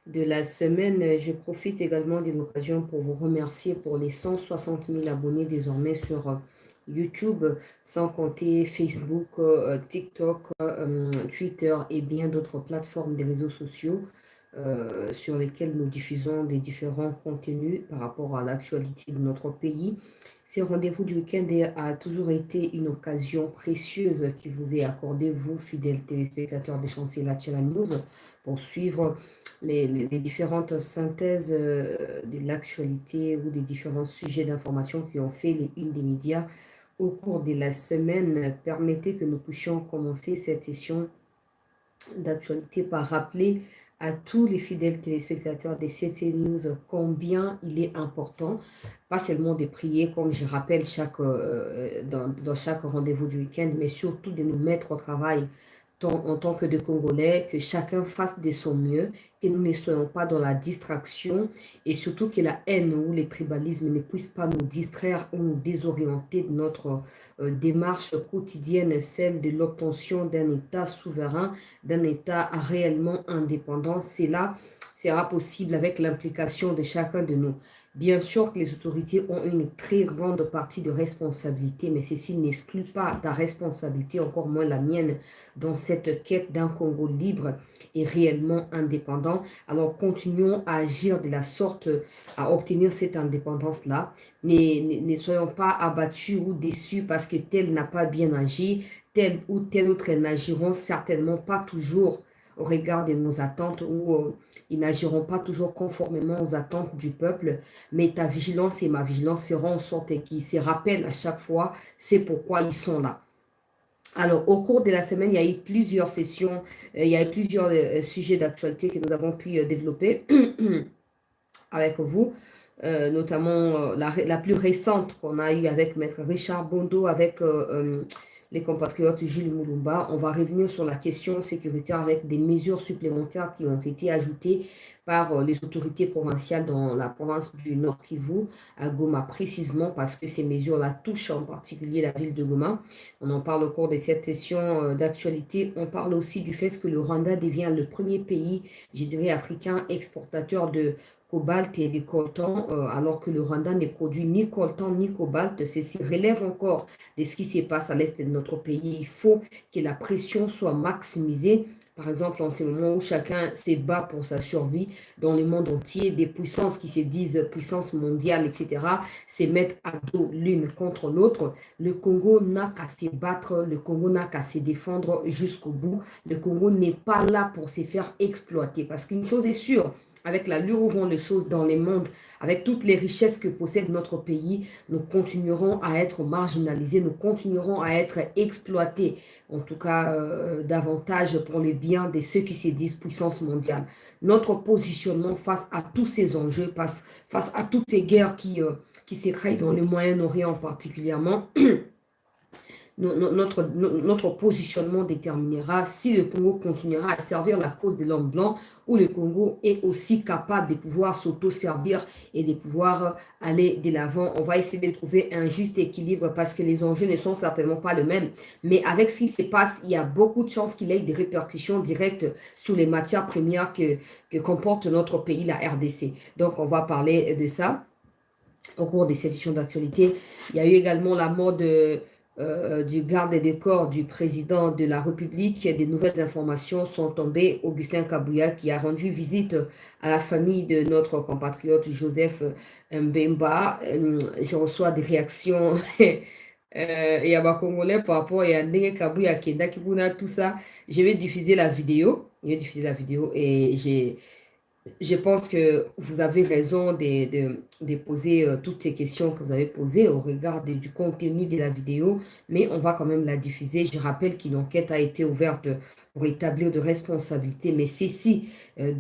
de la semaine. Je profite également d'une occasion pour vous remercier pour les 160 000 abonnés désormais sur YouTube, sans compter Facebook, TikTok, Twitter et bien d'autres plateformes des réseaux sociaux sur lesquels nous diffusons des différents contenus par rapport à l'actualité de notre pays. Ces rendez-vous du week-end a toujours été une occasion précieuse qui vous est accordée, vous, fidèles téléspectateurs des Chanceliers Channel News, pour suivre les différentes synthèses de l'actualité ou des différents sujets d'information qui ont fait les unes des médias au cours de la semaine. Permettez que nous puissions commencer cette session d'actualité par rappeler à tous les fidèles téléspectateurs des CT News combien il est important, pas seulement de prier comme je rappelle dans chaque rendez-vous du week-end, mais surtout de nous mettre au travail en tant que de Congolais, que chacun fasse de son mieux, que nous ne soyons pas dans la distraction et surtout que la haine ou les tribalismes ne puissent pas nous distraire ou nous désorienter de notre démarche quotidienne, celle de l'obtention d'un État souverain, d'un État réellement indépendant. Cela sera possible avec l'implication de chacun de nous. Bien sûr que les autorités ont une très grande partie de responsabilité, mais ceci n'exclut pas ta responsabilité, encore moins la mienne, dans cette quête d'un Congo libre et réellement indépendant. Alors continuons à agir de la sorte à obtenir cette indépendance-là. Ne soyons pas abattus ou déçus parce que tel n'a pas bien agi, tel ou tel autre n'agiront certainement pas toujours au regard de nos attentes ou ils n'agiront pas toujours conformément aux attentes du peuple, mais ta vigilance et ma vigilance feront en sorte qu'ils se rappellent à chaque fois c'est pourquoi ils sont là. Alors, au cours de la semaine, il y a eu plusieurs sessions, il y a eu plusieurs sujets d'actualité que nous avons pu développer avec vous, notamment la plus récente qu'on a eue avec Maître Richard Bondo, avec les compatriotes Jules Moulumba. On va revenir sur la question sécuritaire avec des mesures supplémentaires qui ont été ajoutées par les autorités provinciales dans la province du Nord Kivu, à Goma précisément, parce que ces mesures-là touchent en particulier la ville de Goma. On en parle au cours de cette session d'actualité. On parle aussi du fait que le Rwanda devient le premier pays, je dirais, africain exportateur de cobalt et de coltan, alors que le Rwanda ne produit ni coltan ni cobalt. Ceci relève encore de ce qui se passe à l'est de notre pays. Il faut que la pression soit maximisée. Par exemple, en ces moments où chacun se bat pour sa survie dans le monde entier, des puissances qui se disent puissance mondiale, etc., se mettent à dos l'une contre l'autre. Le Congo n'a qu'à se battre, le Congo n'a qu'à se défendre jusqu'au bout. Le Congo n'est pas là pour se faire exploiter. Parce qu'une chose est sûre, avec l'allure où vont les choses dans les mondes, avec toutes les richesses que possède notre pays, nous continuerons à être marginalisés, nous continuerons à être exploités, en tout cas davantage pour les biens de ceux qui se disent puissance mondiale. Notre positionnement face à tous ces enjeux, face à toutes ces guerres qui s'écrèment dans le Moyen-Orient particulièrement, notre positionnement déterminera si le Congo continuera à servir la cause de l'homme blanc ou le Congo est aussi capable de pouvoir s'auto-servir et de pouvoir aller de l'avant. On va essayer de trouver un juste équilibre parce que les enjeux ne sont certainement pas les mêmes. Mais avec ce qui se passe, il y a beaucoup de chances qu'il ait des répercussions directes sur les matières premières que comporte notre pays, la RDC. Donc, on va parler de ça au cours des sessions d'actualité. Il y a eu également la mort du garde des corps du président de la République. Des nouvelles informations sont tombées. Augustin Kabouya qui a rendu visite à la famille de notre compatriote Joseph Mbemba. Je reçois des réactions et à ma Congolais par rapport à Ndenge Kabouya Kenda Kibuna, tout ça. Je vais diffuser la vidéo. Et je pense que vous avez raison de poser toutes ces questions que vous avez posées au regard du contenu de la vidéo, mais on va quand même la diffuser. Je rappelle qu'une enquête a été ouverte pour établir de responsabilités, mais ceci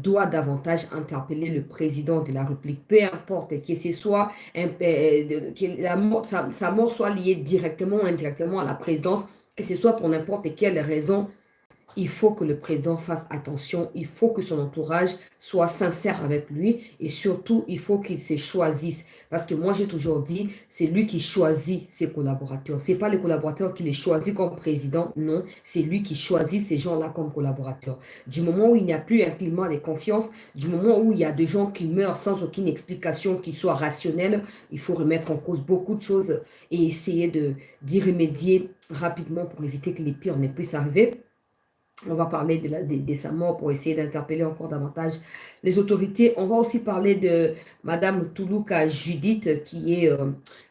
doit davantage interpeller le président de la République, peu importe que ce soit que sa mort soit liée directement ou indirectement à la présidence, que ce soit pour n'importe quelle raison. il faut que le président fasse attention, il faut que son entourage soit sincère avec lui et surtout, il faut qu'il se choisisse. Parce que moi, j'ai toujours dit, c'est lui qui choisit ses collaborateurs. Ce n'est pas les collaborateurs qui les choisissent comme président, non, c'est lui qui choisit ces gens-là comme collaborateurs. Du moment où il n'y a plus un climat de confiance, du moment où il y a des gens qui meurent sans aucune explication qui soit rationnelle, il faut remettre en cause beaucoup de choses et essayer d'y remédier rapidement pour éviter que les pires ne puissent arriver. On va parler de sa mort pour essayer d'interpeller encore davantage les autorités. On va aussi parler de Madame Toulouka Judith, qui est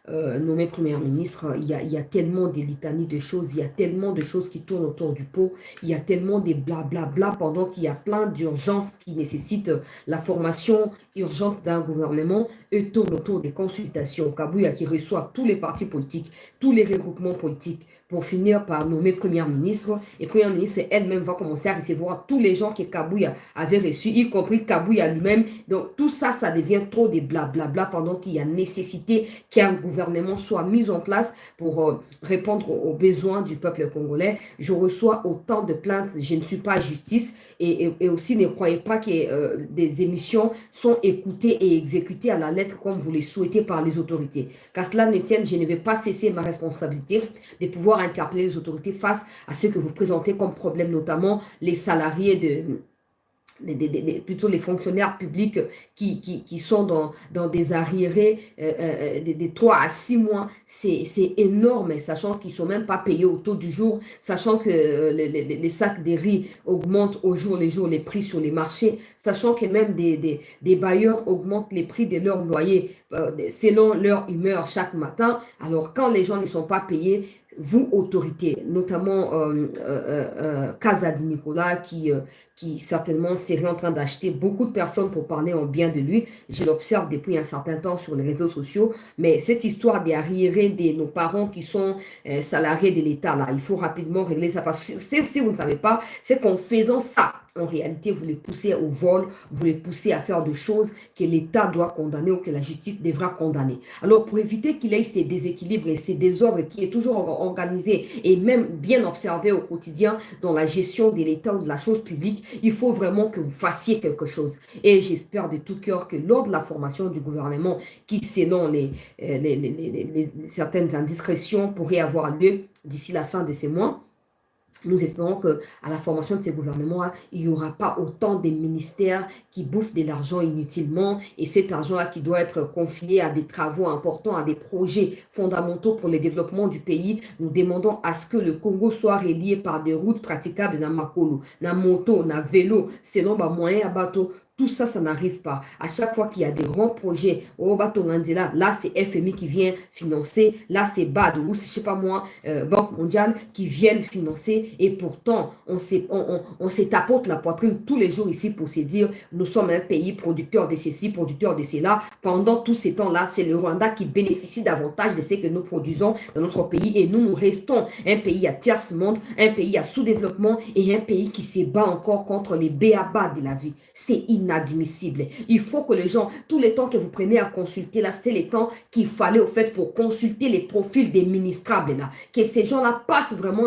nommée première ministre. Il y a tellement de litanies de choses, il y a tellement de choses qui tournent autour du pot, il y a tellement de blablabla pendant qu'il y a plein d'urgences qui nécessitent la formation urgente d'un gouvernement et tournent autour des consultations. Kabouya qui reçoit tous les partis politiques, tous les regroupements politiques pour finir par nommer première ministre. Et première ministre elle-même va commencer à recevoir tous les gens que Kabouya avait reçus, y compris Kabouya lui-même. Donc tout ça, ça devient trop de blablabla pendant qu'il y a nécessité qu'un gouvernement soit mis en place pour répondre aux besoins du peuple congolais. Je reçois autant de plaintes, je ne suis pas justice et aussi ne croyez pas que des émissions sont écoutées et exécutées à la lettre comme vous le souhaitez par les autorités. Qu'à cela ne tienne, je ne vais pas cesser ma responsabilité de pouvoir interpeller les autorités face à ce que vous présentez comme problème, notamment les salariés plutôt les fonctionnaires publics qui sont dans des arriérés de 3 à 6 mois. C'est énorme, sachant qu'ils ne sont même pas payés au taux du jour, sachant que les sacs de riz augmentent au jour les jours les prix sur les marchés, sachant que même des bailleurs augmentent les prix de leurs loyers selon leur humeur chaque matin. Alors quand les gens ne sont pas payés, vous, autorités, notamment Kazadi Nicolas, qui certainement serait en train d'acheter beaucoup de personnes pour parler en bien de lui. Je l'observe depuis un certain temps sur les réseaux sociaux. Mais cette histoire des arriérés de nos parents qui sont salariés de l'État, là, il faut rapidement régler ça. Parce que si vous ne savez pas, c'est qu'en faisant ça, en réalité, vous les poussez au vol, vous les poussez à faire des choses que l'État doit condamner ou que la justice devra condamner. Alors, pour éviter qu'il y ait ces déséquilibres et ces désordres qui est toujours organisé et même bien observé au quotidien dans la gestion de l'État ou de la chose publique, il faut vraiment que vous fassiez quelque chose. Et j'espère de tout cœur que lors de la formation du gouvernement, qui selon certaines indiscrétions pourraient avoir lieu d'ici la fin de ces mois, nous espérons qu'à la formation de ces gouvernements, il n'y aura pas autant de ministères qui bouffent de l'argent inutilement et cet argent-là qui doit être confié à des travaux importants, à des projets fondamentaux pour le développement du pays. Nous demandons à ce que le Congo soit relié par des routes praticables dans Makolo, dans moto, dans vélo, selon les moyens à bateau. Tout ça, ça n'arrive pas. À chaque fois qu'il y a des grands projets, au bateau là, c'est FMI qui vient financer, là, c'est BAD, ou je sais pas moi, Banque mondiale qui viennent financer. Et pourtant, on se tapote la poitrine tous les jours ici pour se dire, nous sommes un pays producteur de ceci, producteur de cela. Pendant tous ces temps-là, c'est le Rwanda qui bénéficie davantage de ce que nous produisons dans notre pays. Et nous restons un pays à tiers monde, un pays à sous-développement et un pays qui se bat encore contre les béabas de la vie. C'est inadmissible. Il faut que les gens, tous les temps que vous prenez à consulter, là, c'était les temps qu'il fallait au fait pour consulter les profils des ministrables, là. Que ces gens-là passent vraiment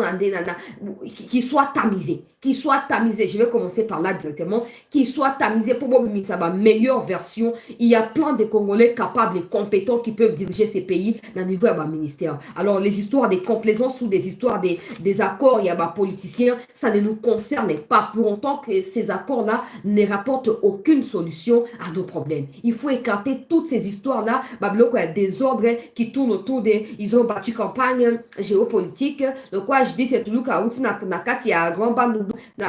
qu'ils soient tamisés. Qu'ils soient tamisés. Je vais commencer par là directement. Qu'ils soient tamisés pour ma meilleure version. Il y a plein de Congolais capables et compétents qui peuvent diriger ces pays dans le niveau de ministère. Alors, les histoires des complaisances ou des histoires des accords, il y a des politiciens, ça ne nous concerne pas. Pour autant que ces accords-là ne rapportent aucune solution à nos problèmes. Il faut écarter toutes ces histoires-là. Il y a des ordres qui tournent autour des... Ils ont battu campagne géopolitique. Donc, quoi, je dis que tout le monde il y a un grand bande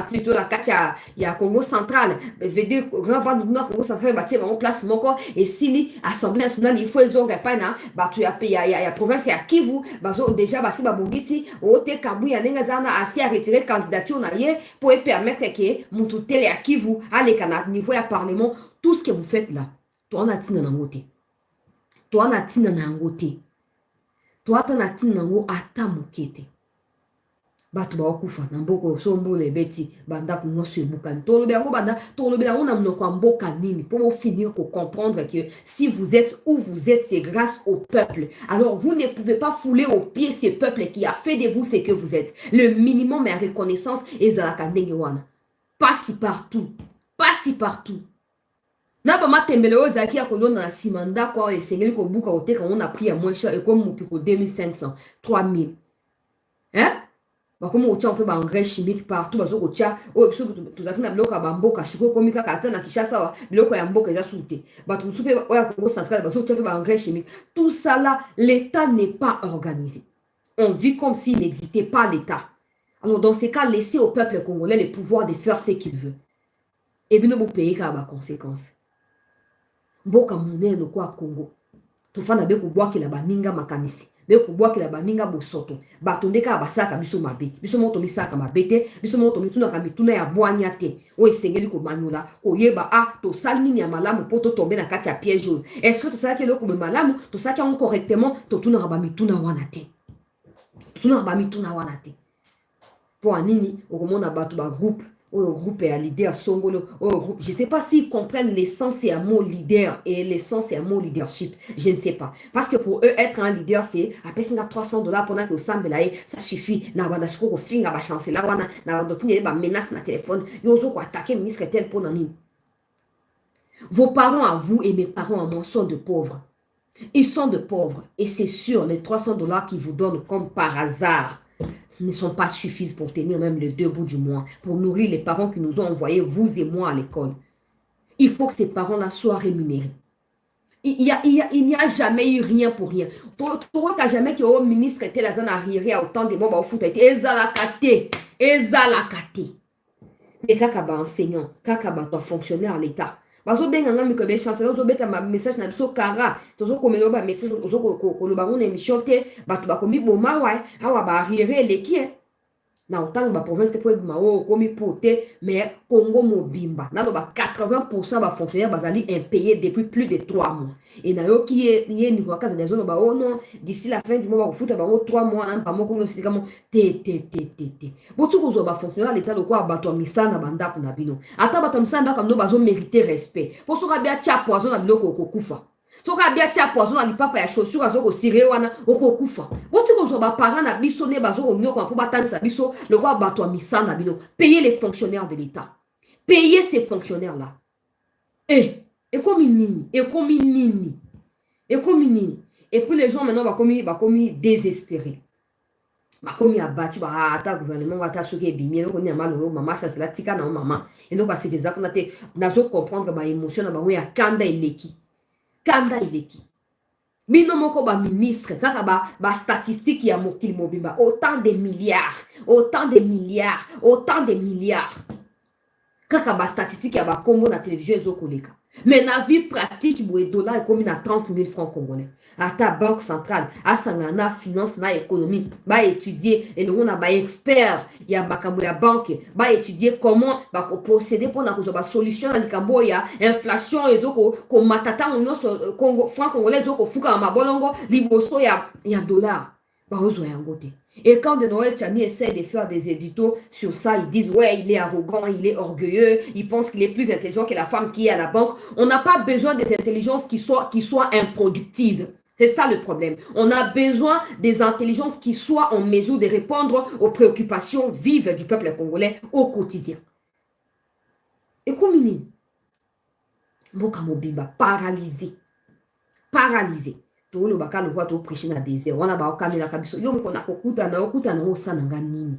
plutôt la carte il y a Congo central. Veut dire grand bande de Congo central bâti en place mon corps et si l'Assemblée nationale il faut ils ont campagne il y a province à Kivu déjà basi babongisi ote kabu ya nenga zana asi a retiré candidature na ye pour permettre que mutu tele à Kivu aller kana niveau ya parlement. Tout ce que vous faites là, toi on a tina na ngote, toi on a tina na ngote, toi on a tina na ngo ata mokete. bato bakufa na mboka sombo le beti banda ko nyonso ebukani tolobi yango banda tolobi yango na monoko ya mboka nini pour finir ko comprendre que si vous êtes où vous êtes c'est grâce au peuple. Alors vous ne pouvez pas fouler au pied ce peuple qui a fait de vous ce que vous êtes. Le minimum est reconnaissance ezalaka ndenge wana. Pas si partout, pas si partout. Na ba matembele ozaki ya kolona na simanda kwa esengeli ko buka oteka on a pris à moins cher et comme mopiko 2500 3000. Hein? Comme on tient un peu d'engrais chimique partout, parce que tia, oh, tout ça qui n'a bloqué à Bamboka, suko komika kata na Kishasa, bloqué à Mboka déjà souté. Bah tout soupe ouais Congo central, parce que tu as fait engrais chimique. Tout ça là, l'État n'est pas organisé. On vit comme s'il n'existait pas l'État. Alors dans ces cas, laissez au peuple congolais le pouvoir de faire ce qu'il veut. Et bien vous payez quand même conséquence. Mboka mouné no quoi Congo. Tout fa na be ko bois ki la baninga makanisi. Be ko bois ki la baninga bosoto batonde ka basaka biso mabe biso moto misaka mabete biso moto mituna ka mituna ya bwanya te o esengeli ko manyola ko yeba to sali nini ya malamu poto tombe na kati ya piège jaune. Est-ce que to sala ke loko me malamu to sala ke correctement to tuna ba mituna wana te tuna ba mituna wana te po anini okomona bato ba groupe au groupe et à leader songolo au groupe je sais pas s'ils comprennent l'essence et un mot leader et l'essence et un mot leadership, je ne sais pas parce que pour eux être un leader c'est à peine $300 pendant que semble là ça suffit na banda siko ko finga ba chancer là wana na banda tuni ba menace na téléphone yozo ko attaquer ministre tel pour nani. Vos parents à vous et mes parents à moi sont de pauvres, ils sont de pauvres et c'est sûr les $300 qu'ils vous donnent comme par hasard ne sont pas suffisants pour tenir même les 2 bouts du mois, pour nourrir les parents qui nous ont envoyés, vous et moi, à l'école. Il faut que ces parents-là soient rémunérés. Il n'y a jamais eu rien pour rien. Pour qu'il n'y a jamais eu ministre qui était là, arriéré à autant de mots, au foot, ezalakate. Mais kakaba enseignant, kakaba toi fonctionnaire à l'État. Bazo benga ngami ko be chance zo beta ma message na biso kara tozo komelo ba message tozo ko lo ba ngone émission te batu ba komi boma wa awa ba arrière leki na autant ba province te po ma o komi pote mais Congo mobimba na lo ba 80% ba fonctionnaires bazali impayés depuis plus de 3 mois et na yo qui est ni ko kaza des zones ba oh non d'ici la fin du mois ba futa ba 3 mois na ba moko ngosi kama te botu ko zo ba fonctionnaire l'état de quoi ba to misana banda ko na bino ata ba to misana comme no bazo mériter respect pour so ka bia tia poison na biloko ko kufa so ka bia tia poison na lipapa ya chaussure azo ko sire wana oko kufa botu ko zo ba parents na biso ne bazo ko nyoko pour batangisa biso le quoi ba to misana bino payer les fonctionnaires de l'état, payer ces fonctionnaires là et comme nini et puis les gens maintenant va commis désespérés ba komi abattu ba ata gouvernement ata soki ebimi eloko ni amalo mama chasse la tika na mama et donc c'est exactement te nazo comprendre ba émotion na bango ya kanda eleki bino moko ba ministre kaka ba statistique ya mokili mobimba autant de milliards kaka ba statistique ya ba kombo na télévision ezokoleka. Mais na vie pratique, le dollar est comme 30 000 francs congolais. À ta banque centrale, à Sangana, finance, na économie, va étudier, et nous on a ba expert, il y a bakambo ya banque, va étudier comment ba procéder pour na ko ba solution na likambo ya inflation ezoko ko matata on Congo franc congolais ezoko fuka ma bolongo liboso ya dollar. Ba ozo ya ngote. Et quand de Noël Tchani essaie de faire des éditos sur ça, ils disent ouais, il est arrogant, il est orgueilleux, il pense qu'il est plus intelligent que la femme qui est à la banque. On n'a pas besoin des intelligences qui soient improductives. C'est ça le problème. On a besoin des intelligences qui soient en mesure de répondre aux préoccupations vives du peuple congolais au quotidien. Et comme il Mboka Mobimba, paralysé. To lo baka lo kwa to prêcher na désert wana ba okamela kabiso yo mko na kokuta na osana nga nini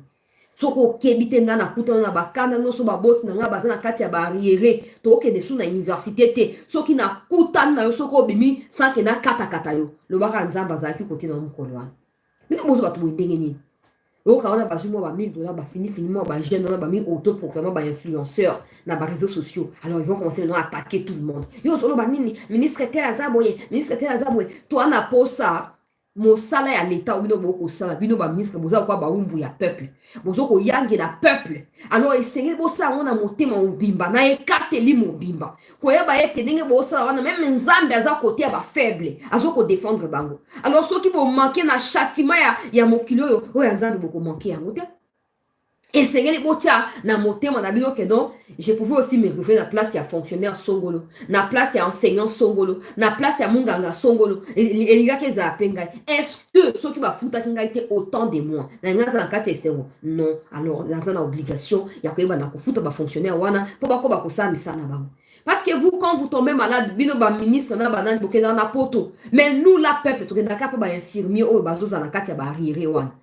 soko kebite nga na kuta na bakana no so ba boti na nga bazana kati ya barrière to okende su na université te soki na kuta na yo soko bimi sanke na kata yo lo baka nzamba za ki kote na mukolo wana bino bozo ba to ndenge nini o ka wana ba jumo ba $1000 ba fini mo ba jeune na ba mi autoproclamé ba influenceur na ba réseaux sociaux. Alors ils vont commencer maintenant à attaquer tout le monde. Yo solo ba nini ministre tel azaboye toi na posa mo sala ya l'état ou bino boko sala bino ba ministre boza kwa ba umbu ya peuple bozo ko yangi la peuple. Alors essayez bo sala on a motema obimba na ekateli mobimba ko yeba ete ndenge bo sala wana même nzambe aza côté ya ba faible azo ko défendre bango. Alors ceux qui vont manquer na châtiment ya mokilo yo o ya nzambe boko manquer yango te Enseignez les botia na moté mon abino que non, je pouvais aussi me retrouver na place ya fonctionnaire songolo, na place ya enseignant songolo, na place ya munganga songolo, et les gars qui zapenga. Est-ce que ceux qui va foutre qui été autant de moi, na nga za kati esengo? Non, alors la za na obligation ya ko na ko foutre ba fonctionnaire wana pour ba ko ba ko sa misana ba. Parce que vous, quand vous tombez malade, bino ba ministre na banane boke na poto. Mais nous la peuple, to na ka pa ba infirmier o ba zo za na kati ya ba rire wana.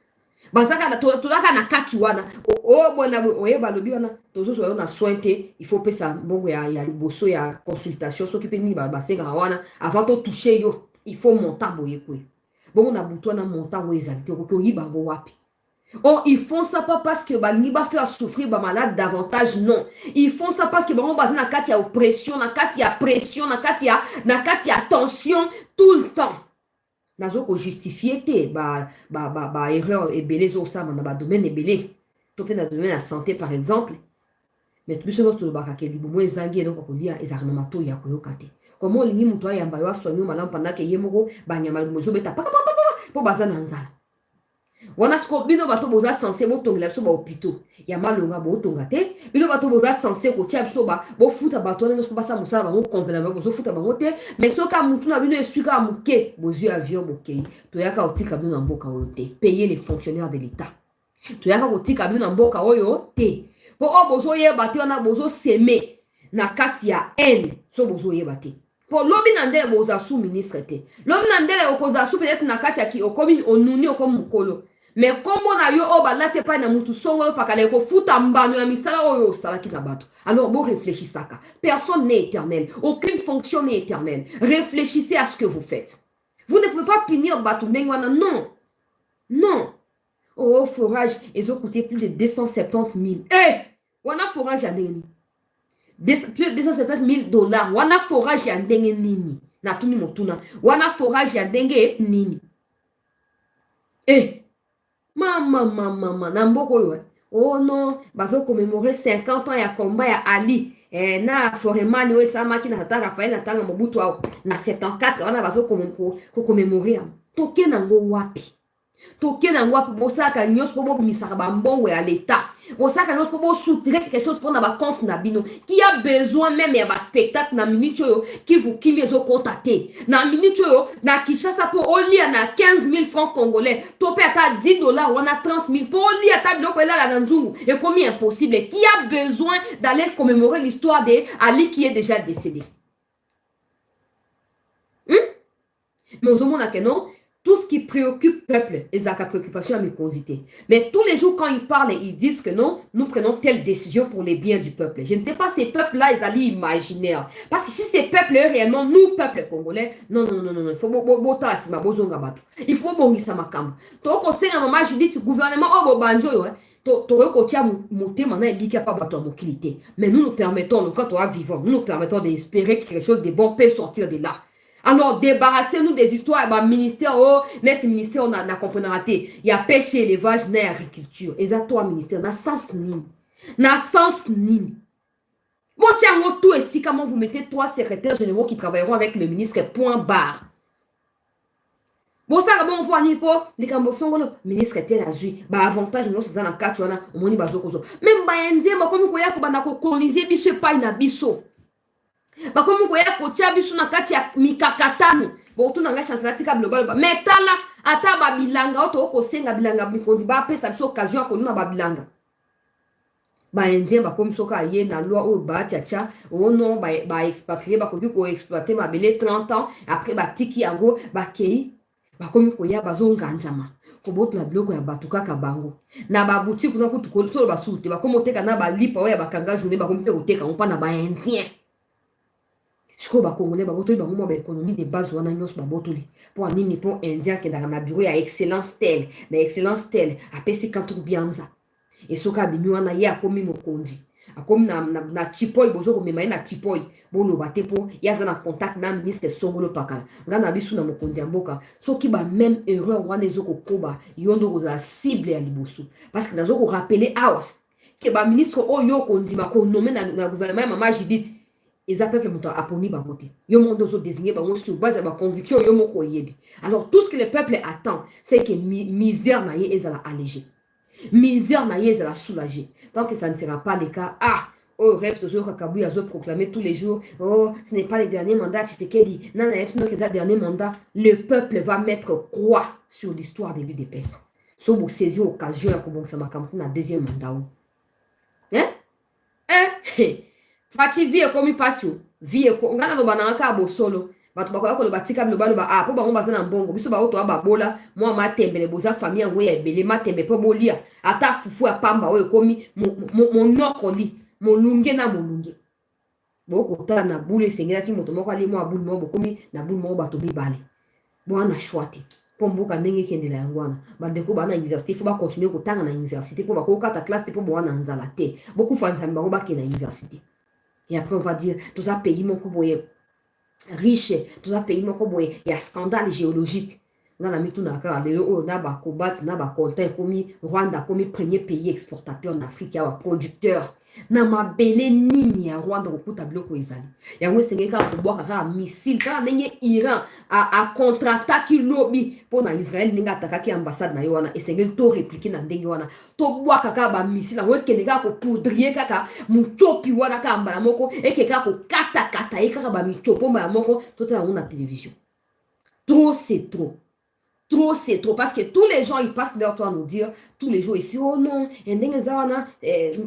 Bazaka na tolaka na kati wana bona oyeba lobi wana tozoso yo na soin te, il faut pesa bongo ya liboso ya consultation soki pe nini basenga wana avant to toucher yo, il faut montant boye kwe bongo na butu na montant wo ezali te ko yiba ngo wapi. Oh, ils font ça pas parce que balingi ba faire souffrir ba malade davantage, non. Ils font ça parce que ba on base na kati ya oppression, na kati ya pression, na kati ya tension tout le temps. Nazo ko justifier te ba erreur ebele zo sa na ba domaine ebele to pe na domaine la santé par exemple, mais plus souvent to ba ka ke libo mo ezangi donc ko lia ezarna mato ya ko yokate comment lingi muto ya mba yo soigner malam pendant que yemoko ba nyama mo zo beta pa po bazana nzala wana sko bino bato boza censé botongela biso ba hôpitaux ya malonga botonga te, bino bato boza censé kotia biso ba bofuta bato ndenge basa mosala bango convenablement bozofuta bango te, mais soka mutu na bino eswika moke bozwi avion bokei toyaka kotika bino na mboka oyo te, payer les fonctionnaires de l'état toyaka kotika bino na mboka oyo te po o bozoyeba te wana bozoseme na kati ya haine so bozoyeba te po lobi na ndele boza sous ministre te, lobi na ndele okoza sous peut-être na kati ya ki okomi onuni okomi mukolo. Mais kombo na yo o balati pa na mutu songolo pakale ko futa mbano ya misala oyo osala ki na bato. Alors bon réfléchissaka. Personne n'est éternel, aucune fonction n'est éternelle. Réfléchissez à ce que vous faites. Vous ne pouvez pas punir bato ndengwana, non. Non. Oh forage, ils ont coûté plus de 270 000. Eh, wana forage ya ndenge plus de 270 000 $. Wana forage ya ndenge nini? Na tuni motuna. Wana forage ya ndenge nini? Eh, Maman, na mboko yo. Oh non, bazo commémorer 50 ans ya combat ya Ali. Na Foreman yo sa makina ta Rafael na tanga Mobutu na 74 wana bazo commémorer. Toke nango wapi? Toke nango wapi bosaka nyos po bo misaka ba mbongo ya l'état. Bosaka nyos po bo soutirer quelque chose pour na ba compte na bino. Qui a besoin même ya ba spectacle na minute yo qui vous qui mezo contacter. Na minute yo na Kinshasa pour olia na 15 000 francs congolais. Topé ata 10 $, on a 30 000 pour olia ta biloko ela la nzungu. Et combien impossible. Qui a besoin d'aller commémorer l'histoire de Ali qui est déjà décédé? Mais au moment que non, tout ce qui préoccupe le peuple, ils ont la préoccupation à mes consités. Mais tous les jours, quand ils parlent, ils disent que non, nous prenons telle décision pour les biens du peuple. Je ne sais pas, ces peuples-là, ils allaient imaginaires. Parce que si ces peuples-là, réellement, nous, peuple congolais, non, il faut il faut bon ça makam. Donc, on sait à maman Judith, gouvernement, oh, banjo, mais nous permettons, le quand on est vivant, nous permettons d'espérer que quelque chose de bon peut sortir de là. Alors, débarrassez-nous des histoires. Bah, ministère, oh, net ministère, on a compris raté. Il y a pêche, élevage, n'a agriculture. Et ça, toi, ministère, n'a sens ni. N'a sens ni. Bon, tiens, tout ici, comment vous mettez 3 secrétaires généraux qui travailleront avec le ministre, point barre. Bon, ça, bon, point, ni quoi, les cambossons, le ministre était là, bah, avantage, nous, c'est dans la 4, on a, on m'a dit, bah, même, bah, indien, bah, comme vous voyez, qu'on a colonisé, biso, pas une abisso. Bakomu koya kotia biso na kati ya mikakatano botu na nga chance tika global ba metala ata babilanga oto ko senga bilanga mikondi ba pesa biso occasion ko na babilanga ba indien bakomu soka ye na loi o ba tcha o non ba expatrié ba ko exploiter ma belé 30 ans après ba tiki yango ba kei bakomu koya bazonga njama ko botu la bloko ya batuka ka bango na ba boutique na kutu ko to ba sute ba komo teka na ba lipa o ya bakanga journée ba komu pe oteka on pa na ba indien. Si vous avez une économie de base, vous avez une pour un pour indien qui est dans un bureau à excellence telle, na excellence telle, à PC Kantou Bianza. Et ce cas, nous avons eu comme nous condi. Comme na chipoy, bozo comme mais na chipoy, bon le bate pour, y a un contact na ministre Songolo Pakala. Nga na bisu na mokondi amboka. So qui ba même erreur wana ezoko koba, yondo goza cible ya libosu. Parce que nazo ko rappeler awa que ba ministre oyo kondi ma ko nommé na gouvernement Maman Judith. Les peuples ont apponi baboté. Yo monde aux désigné sur base de ma conviction yo moko yebi. Alors tout ce que le peuple attend, c'est que misère na ye ezala allégé. Misère na yé, la soulager. Tant que ça ne sera pas le cas, ah, oh, rêve toujours Kakabou a proclamé tous les jours, oh, ce n'est pas le dernier mandat, Tshisekedi, non, ce n'est que le dernier mandat. Le peuple va mettre croix sur l'histoire de l'UDPS. Si vous saisissez l'occasion, vous avez un deuxième mandat. Hein? Hein? Fati vie comme une passion. Vie comme on a un cabo solo. Bato bakoya koloba tika biloba loba ah po bango baza na mbongo biso ba oto ababola moi matembele boza famille yango ya ebele matembe po bolia ata fufu ya pamba oyo komi monokoli molunge na molunge bokotala na bule esengelaki moto moko ali mwa bule moko bokomi na bule moko bato mibale bwana shwa te mpo mboka ndenge ekendela yango wana bandeko bana université fo bakontinue kotanga na université mpo bakokata classe te mpo bowana nzala te bokufa nzambe bango bakende na université et après on va dire toza pays moko boye riche, tout ça pays moko boye, il y a scandale géologique. Dans la mitu na kara lelo o na ba kobat na ba coltin komi Rwanda komi premier pays exportateur en Afrique ya producteur. Na mabele nini ya Rwanda kokuta biloko ezali. Yango senge ka ko boka ka missile ka ndenge Iran a contre-attaque lobby pour na Israël ninga attaquer ambassade na yo wana esenge to répliquer na ndenge wana. To boka ka ba missile ngo kende ka ko poudrier kaka muchopi wana ka mbala moko eke ka ko kata kata e ka ba michopo mbala moko to ta na télévision. Trop c'est trop. Trop, c'est trop. Parce que tous les gens, ils passent leur temps à nous dire, tous les jours ici, oh non,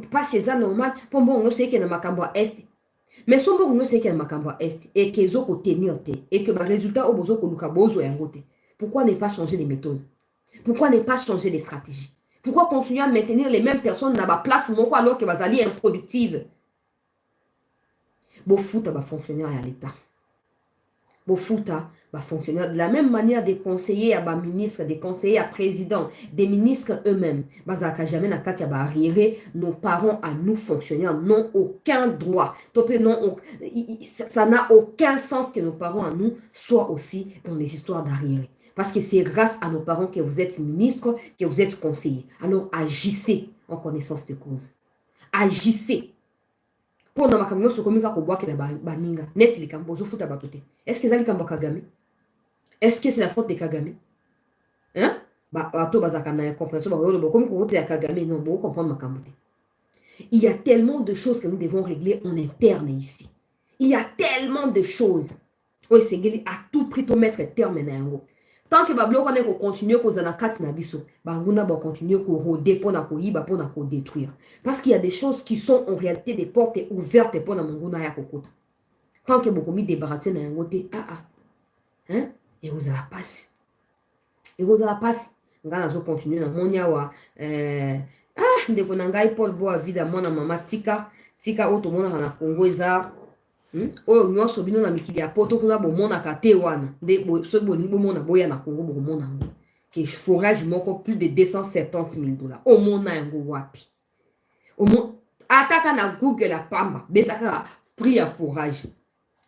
pas chez ça normal. Pour moi, on sait qu'il y a un macambo est. Mais si on sait qu'il y a un macambo est, et qu'ils ont tenir, et que le résultat, au besoin que nous avons, pourquoi ne pas changer les méthodes? Pourquoi ne pas changer les stratégies? Pourquoi continuer à maintenir les mêmes personnes dans la place, alors que vous allez improductive? Bon, foot va fonctionner à l'État. Bon, foot va fonctionner de la même manière des conseillers à ministres, des conseillers à présidents, des ministres eux-mêmes. Jamais na katia ba arrière, nos parents à nous fonctionnaires n'ont aucun droit. Ça n'a aucun sens que nos parents à nous soient aussi dans les histoires d'arrière. Parce que c'est grâce à nos parents que vous êtes ministres, que vous êtes conseillers. Alors agissez en connaissance de cause. Agissez. Pour na makamyo sokomika ko boaka na baninga net likambo zo futa batote. Est-ce que ça likambo Kagame? Est-ce que c'est la faute de Kagame? Hein? Bato bazaka na compréhension ba comme ko ya Kagame non bon comprendre makambo te. Il y a tellement de choses que nous devons régler en interne ici. Il y a tellement de choses. Oui, c'est à tout prix to mettre terme na yango. Tant que bablo kone ko continuer ko zana kat na biso, nguna ba continuer ko roder pour na ko yiba pour na ko détruire. Parce qu'il y a des choses qui sont en réalité des portes ouvertes pour na nguna ya kokota. Tant que bokomi débarrasser na yango te, hein? Et vous allez passer. Et vous allez passer. Ngana zo continuer na monia wa ndeko na ngai Paul Boa vida mona mama tika oto mona na Congo eza oyo nyonso bino na mikili ya poto kuna bomonaka te wana nde soki bolingi bomona boya na Congo bokomona yango ke forage moko plus de 270 000 $. Omona yango wapi? Ataka na Google ya pamba betaka prix ya forage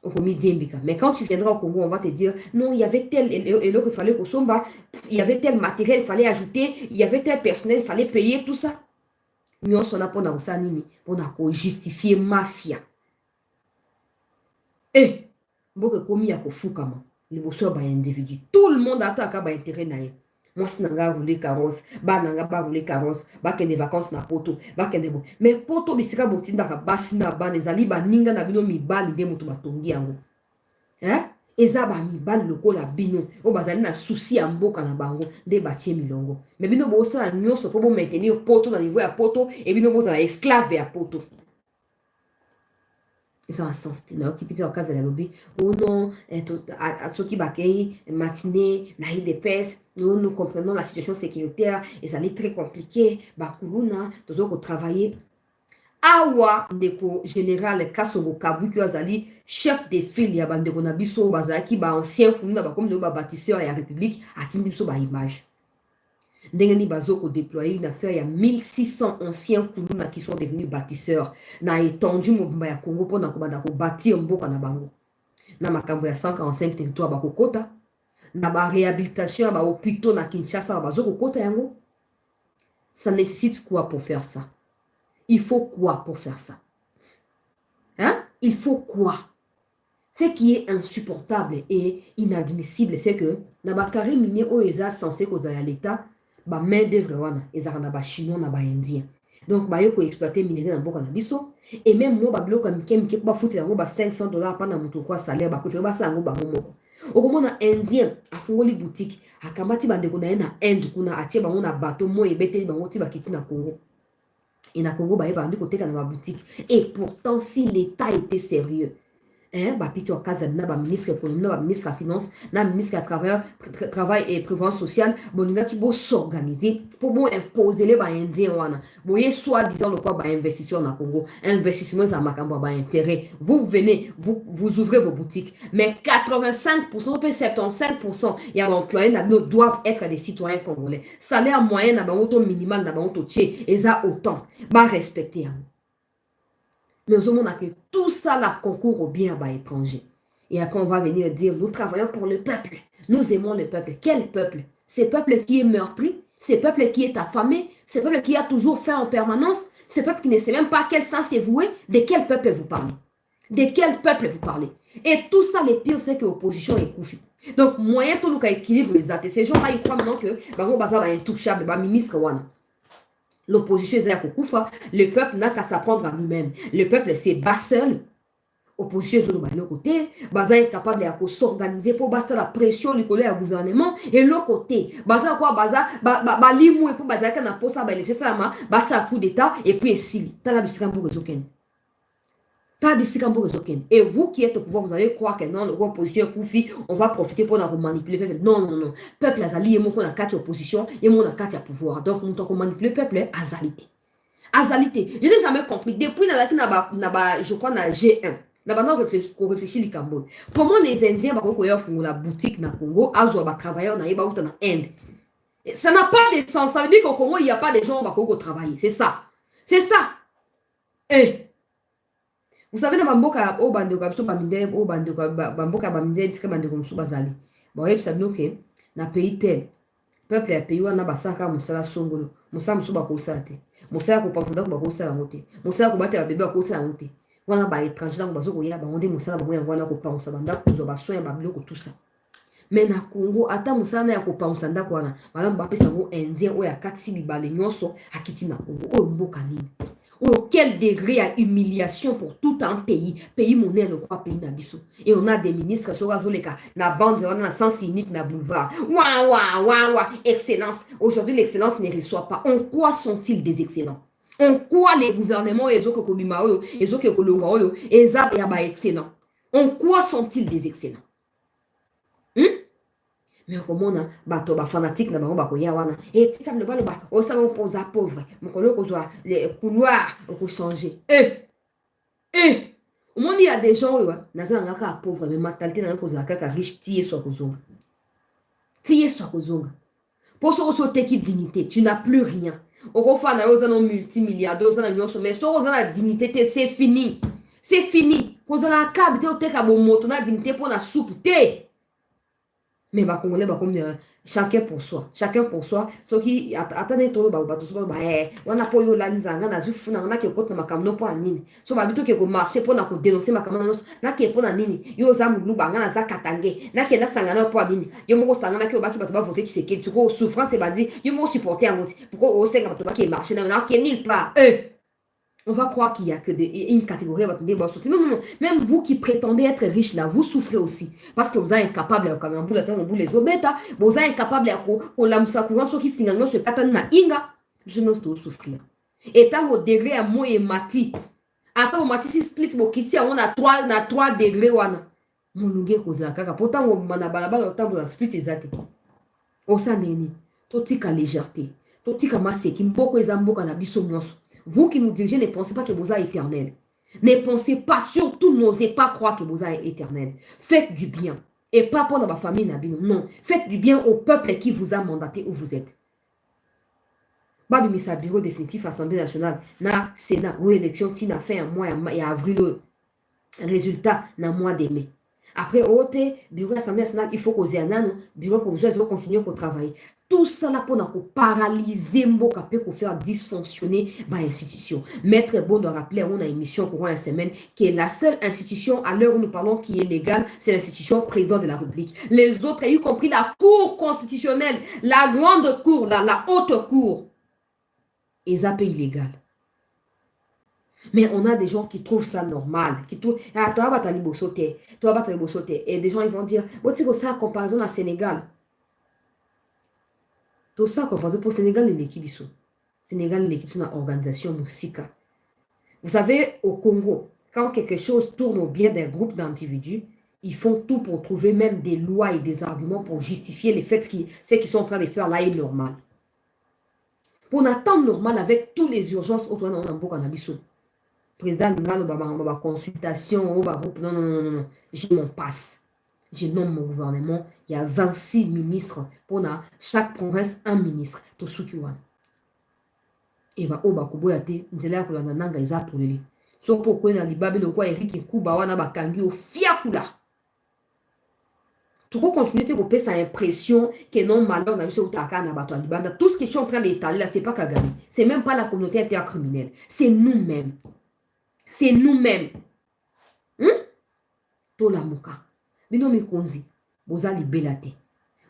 okomi diembika. Mais quand tu viendras au Congo, on va te dire non, il y avait tel et qu'il fallait kosomba, il y avait tel matériel, il fallait ajouter, il y avait tel personnel, il fallait payer tout ça. Nyonso na pona kosa nini pona ko justifier mafia. Mboke komi ya kofukama liboso ba individu. Tout le monde ataka ba intérêt na ye. Moi si nanga rouler carrosse, ba nanga ba rouler carrosse, ba kende vacances na poto, ba kende bo. Mais poto bisika botinda ka basi na ba nezali ba ninga na bino mibali nde moto batongi yango. Eza ba mibali lokola bino, o bazali na souci ya mboka na bango nde batie milongo. Mais bino bo osala nyonso po bo maintenir poto na niveau ya poto et bino bo za esclave ya poto. Dans un sens, qui peut être cas de la lobby, ou non, à ceux qui bakei, matinée, naïd de pèse, nous comprenons la situation sécuritaire, et ça est très compliqué, bakuluna, tous autres travailler. Awa, ndeko général Kasogo Kabu, qui azali chef de file, ya bandeko na biso, bazaki, ba ancien, comme le bâtisseur et la République, a tindi biso ba image. Ndengeni bazoko déployer une affaire, il y a 1600 anciens kuluna qui sont devenus bâtisseurs. Na étendu mobimba ya Congo pour na bâtir mboka na bango. Na makambo ya 145 territoires bako kota. Na ba réhabilitation ba hôpitaux na Kinshasa bazoko kota yango. Ça nécessite quoi pour faire ça? Il faut quoi pour faire ça? Hein? Il faut quoi? Ce qui est insupportable et inadmissible, c'est que na ba carré minier o eza censé causer à l'État. ba main d'œuvre wana ezaka na ba chinois na ba indien. Donc ba yo ko exploiter minerai na mboka na biso et même moi ba biloko mike mike ba futi yango ba $500 pa na mutu kwa salaire ba préférer ba sa yango bango moko. Okomona indien afungoli boutique akamati bandeko na ye na Inde kuna atie bango na bateau mo ebeteli bango ti bakiti na Congo. Et na Congo baye bandi koteka na ba boutique. Et pourtant si l'État était sérieux, bapiti okaza na ba ministre économie, na ba ministre à finance, na ministre à travail et prévoyance sociale, boninga ki bo s'organiser pour bon imposer les ba indien wana. Boye soit disant le quoi ba investisseur na Congo, investissement za makambo ba intérêt. Vous venez, vous ouvrez vos boutiques, mais 85% peut 75% ya employés na doivent être des citoyens congolais. Salaire moyen na ba auto minimal na ba auto tché, eza autant. Ba respecter. Mais au monde que tout ça là concourt au bien à l'étranger. Et après on va venir dire, nous travaillons pour le peuple. Nous aimons le peuple. Quel peuple? Ce peuple qui est meurtri, ce peuple qui est affamé, ce peuple qui a toujours faim en permanence, ce peuple qui ne sait même pas à quel sens est voué. De quel peuple vous parlez? De quel peuple vous parlez? Et tout ça, le pire, c'est que l'opposition est couffe. Donc, moyen tout le cas équilibre les athées. Ces gens-là, ils croient maintenant que Bango Baza va intouchable, va ministre Wana. L'opposition est à Koufa, le peuple n'a qu'à s'apprendre à lui-même. Le peuple se bat seul. L'opposition est de côté. Baza est capable de s'organiser pour battre la pression du collègue au gouvernement. Et l'autre côté, Baza quoi, Baza, limou pour Baza qui n'a pas ça, Baza un coup d'état et puis ici. T'as la biscuit pour résoudre. Et vous qui êtes au pouvoir, vous allez croire que non, l'opposition est Koufi, on va profiter pour nous manipuler le peuple. Non, non, non. Peuple azali, et mon qu'on a 4 opposition, et mon a 4 pouvoir. Donc, nous avons manipulé le peuple, azalité. Azalité. Je n'ai jamais compris. Depuis, je crois, dans G1, on réfléchit le Cambodge. Comment les Indiens font la boutique dans le Congo, à travailler dans Inde. Ça n'a pas de sens. Ça veut dire qu'au Congo, il n'y a pas de gens qui travailler. C'est ça. C'est ça. Et vous savez, dans Bamboka, au Bandeko, au Baminde, au Bandeko, Bamboka, Baminde, Diska Bandeko, Moussou Bazali. Bon, vous savez, que dans le pays tel, peuple a pays où on a basaka, Moussala Songolo, Moussa Moussou Bakosate, Moussa Kopansada Bakosa la montée, Moussa Kobate a bébé Bakosa la montée. On a ba étranger dans Bazo, ya Bamande, Moussa Bakoya, on a Kopansa, Banda, Kouzo, soin, Babloko, tout ça. Mais na Congo, ata Moussa na Kopansa, Ndakwana, Madame Bapé Sango, Indien, ou ya Katsi Bibale, Nyonso, Hakiti na Congo, ou Mbokanini. Quel degré à humiliation pour tout un pays. Pays monnaie, le croix, pays d'Abisso. Et on a des ministres sur la bande, on a sens unique, na boulevard. Ouah, excellence. Aujourd'hui, l'excellence ne reçoit pas. En quoi sont-ils des excellents? En quoi les gouvernements, les autres Kobimao, les autres Kolongo, les autres excellents? En quoi sont-ils des excellents? Mais comme on a bateau fanatique na bango bakoya wana et tika le balo ba o sa on pose à pauvre mokolo ko zoa les couloirs ko changer au monde il y a des gens na za ngaka pauvre mais mentalité na ko za kaka riche tie so kozonga pour so teki dignité tu n'as plus rien au ko fa na yo za no multimilliardaire za na nyonso mais so za na dignité c'est fini ko za na cab te o teka bo moto na dignité pour la soupe te. Mais les Congolais, chacun pour soi. Chacun pour soi. Ce qui attendent tout, on a pas eu la lisanga, on a vu funa, on a qui côte na makamno pour nini. So ba bito qui ko marcher pour na ko dénoncer makamno, na qui pour na nini. Yo za mulu banga na za katange, na qui na sangana pour nini. Yo mo sangana qui o ba qui bato ba voter Tshisekedi, tu ko souffrance et ba dit, yo mo supporter en moti. Pourquoi o senga bato ba qui marcher na qui nulle part. On va croire qu'il n'y a que une catégorie. Non. Même vous qui prétendez être riche là, vous souffrez aussi. Parce que vous êtes incapable de les obéta, vous êtes incapable de la moussa courant, ceux qui signalent ce katana inga, je n'ose pas souffrir. Et tant au degré à moi et mati, attends, mati si split, on a 3 degrés. Mon lungue cause la caca. Pourtant, on m'a balabala au temps de la split exact. On s'en est ni. Totika légèreté. Totika masse qui mboko et zamboka na biso nyonso. Vous qui nous dirigez, ne pensez pas que vous êtes éternel. Ne pensez pas, surtout n'osez pas croire que vous êtes éternel. Faites du bien. Et pas pour ma famille, Nabino. Non. Faites du bien au peuple qui vous a mandaté où vous êtes. Babi Missa, bureau définitif, Assemblée nationale, na Sénat, ou élection, qui n'a fait un mois et avril, résultat, na mois de mai. Après, OT, bureau de l'Assemblée nationale, il faut causer un an, bureau provisoire, ils vont continuer à travailler. Tout ça là pour paralyser Mboka, pour faire dysfonctionner l'institution. Maître Bon doit rappeler à une émission courant la semaine qui est la seule institution à l'heure où nous parlons qui est légale, c'est l'institution président de la République. Les autres, y compris la Cour constitutionnelle, la grande cour, la haute cour, ils appellent illégal. Mais on a des gens qui trouvent ça normal, qui trouvent, ah, toi, tu vas sauter, toi, tu vas sauter. Et des gens, ils vont dire, oh, tu sais, ça, comparaison à Sénégal. Tout ça, comparaison pour Sénégal et l'équipe, Sénégal, l'équipe, c'est une organisation Moussika. Vous savez, au Congo, quand quelque chose tourne au bien d'un groupe d'individus, ils font tout pour trouver même des lois et des arguments pour justifier les faits, ce qu'ils sont en train de faire là est normal. Pour un temps normal, avec toutes les urgences, autour de nous, président de ma consultation au groupe, non, j'ai mon passe. Je nomme mon gouvernement, il y a 26 ministres pour chaque province un ministre. Tout ce qui va. Et bah au bakubo yate, nzela kula nanga iza pour lui. So pour quoi na libabe le quoi Eric Kuba wana bakangi au fiakula. Tout continuer de couper sa impression que non malheur na biso utaka na bato libanda. Tout ce que je suis en train d'étaler là, c'est pas Kagame. C'est même pas la communauté intercriminelle. C'est nous-mêmes. C'est nous-mêmes. Tola muka. Bino mikonzi. Boza libelate.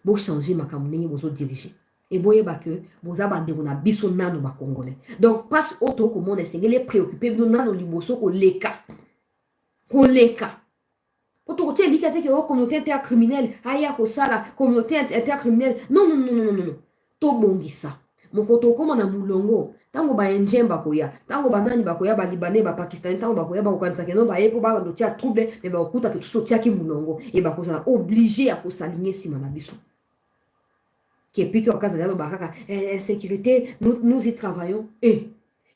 Bo changer makamune bozo diriger. Et boyeba que vous avez na biso nano ba congolais. Donc passe auto comme on est les préoccupé nous nano liboso ko leka. Ko leka. Pour te dire que la communauté intercriminelle, aya ko sala communauté intercriminelle. Non. To bongi ça. Mokoto comme na mulongo. Tango ba indien bakoya, tango ba nani bakoya ba libanais ba pakistanais, tango bakoya ba okanisa que non ba yepo ba do tia trouble mais ba okuta que tout tia ki mulongo et ba ko ça obligé à ko s'aligner si na biso. Qui est plutôt en cas de sécurité, nous y travaillons. Et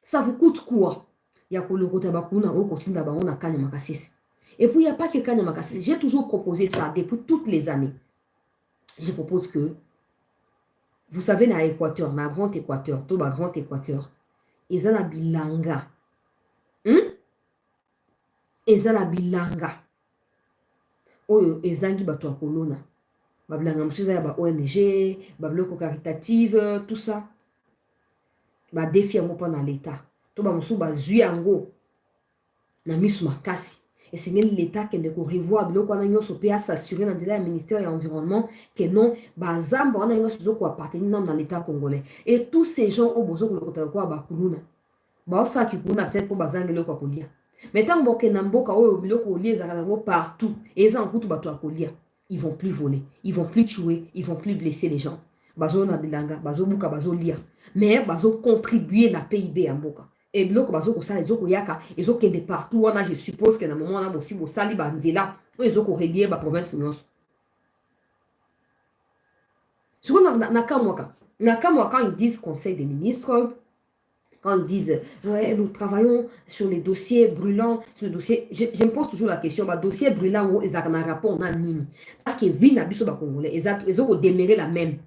ça vous coûte quoi? Il y a le côté bakuna au continent d'abord on a Kanye Makassis. Et puis il n'y a pas que Kanye Makassis. J'ai toujours proposé ça depuis toutes les années. Je propose que, vous savez, dans l'Équateur, dans le Grand Équateur, tout le Grand Équateur, ils ont la bilanga. Ils ont la bilanga. Oh, ils ont la colonna. Bablanga msuza ya ba ONG, babloko caritative, tout ça. Ba défi yango pa na l'état. To ba msu ba zui yango na misu makasi. Et c'est l'état qui ne ko revoir biloko na nyonso pe s'assurer dans le ministère de l'environnement que non ba zamba wana nyonso ko appartenir dans l'état congolais. Et tous ces gens au bozo ko lokota ko ba kuluna. Ba sa ki kuna peut-être pour bazangelo ko kolia. Mais tant boke na mboka o biloko lié za kango partout. Et ça en kutu ba to akolia. Ils vont plus voler, ils vont plus tuer, ils vont plus blesser les gens. Bazo na bilanga, bazo buka, bazo lia. Mais bazo contribuer la PIB en boka. Et biloko bazo ko sala ezoko yaka, ezoko kende partout wana je suppose que na moment na bosi bo sali banzela, o ezoko relier ba province nyonso. Sur na kamwaka. Na kamwaka quand ils disent conseil des ministres, quand ils disent, ouais, nous travaillons sur les dossiers brûlants, sur les dossiers, je me pose toujours la question, bah, dossier brûlant, ils ont un rapport, on a nini. Parce que vie n'a pas de Congolais, ils ont démarré la même.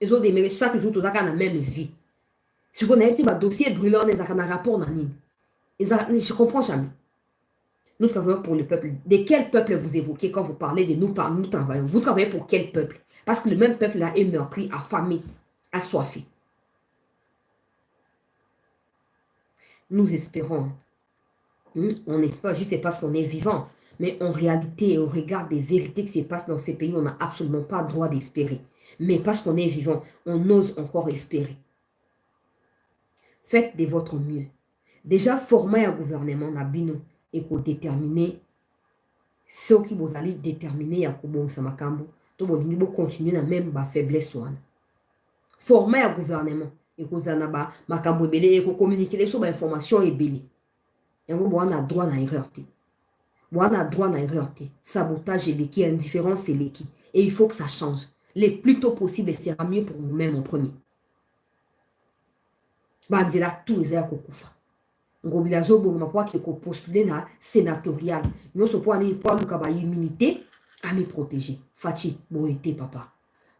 Ils ont démarré chaque jour, tout ça, la même vie. Si on a un petit dossier brûlant, ils ont un rapport, on a nini. Je ne comprends jamais. Nous travaillons pour le peuple. De quel peuple vous évoquez quand vous parlez de nous travaillons? Vous travaillez pour quel peuple? Parce que le même peuple là est meurtri, affamé, assoiffé. Nous espérons. On espère juste parce qu'on est vivant. Mais en réalité, au regard des vérités qui se passent dans ces pays, on n'a absolument pas le droit d'espérer. Mais parce qu'on est vivant, on ose encore espérer. Faites de votre mieux. Déjà, former un gouvernement, Nabino, et qu'on détermine ceux qui vous allez déterminer à Koubon Samakambo, tout le monde continue à même faiblesse. Former un gouvernement. Et que vous avez makambo belé et que communiquer sur l'information est belé. Et vous avez droit à erreur. Vous avez droit à erreur. Sabotage et l'équipe, indifférence et l'équipe. Et il faut que ça change. Le plus tôt possible, sera mieux pour vous-même en premier. Bandela tout les airs kokufa. Ngobilazo bon ma poa qui postulé na sénatorial. Nous se pour aller pour nous immunité à me protéger. Fati, bon été papa.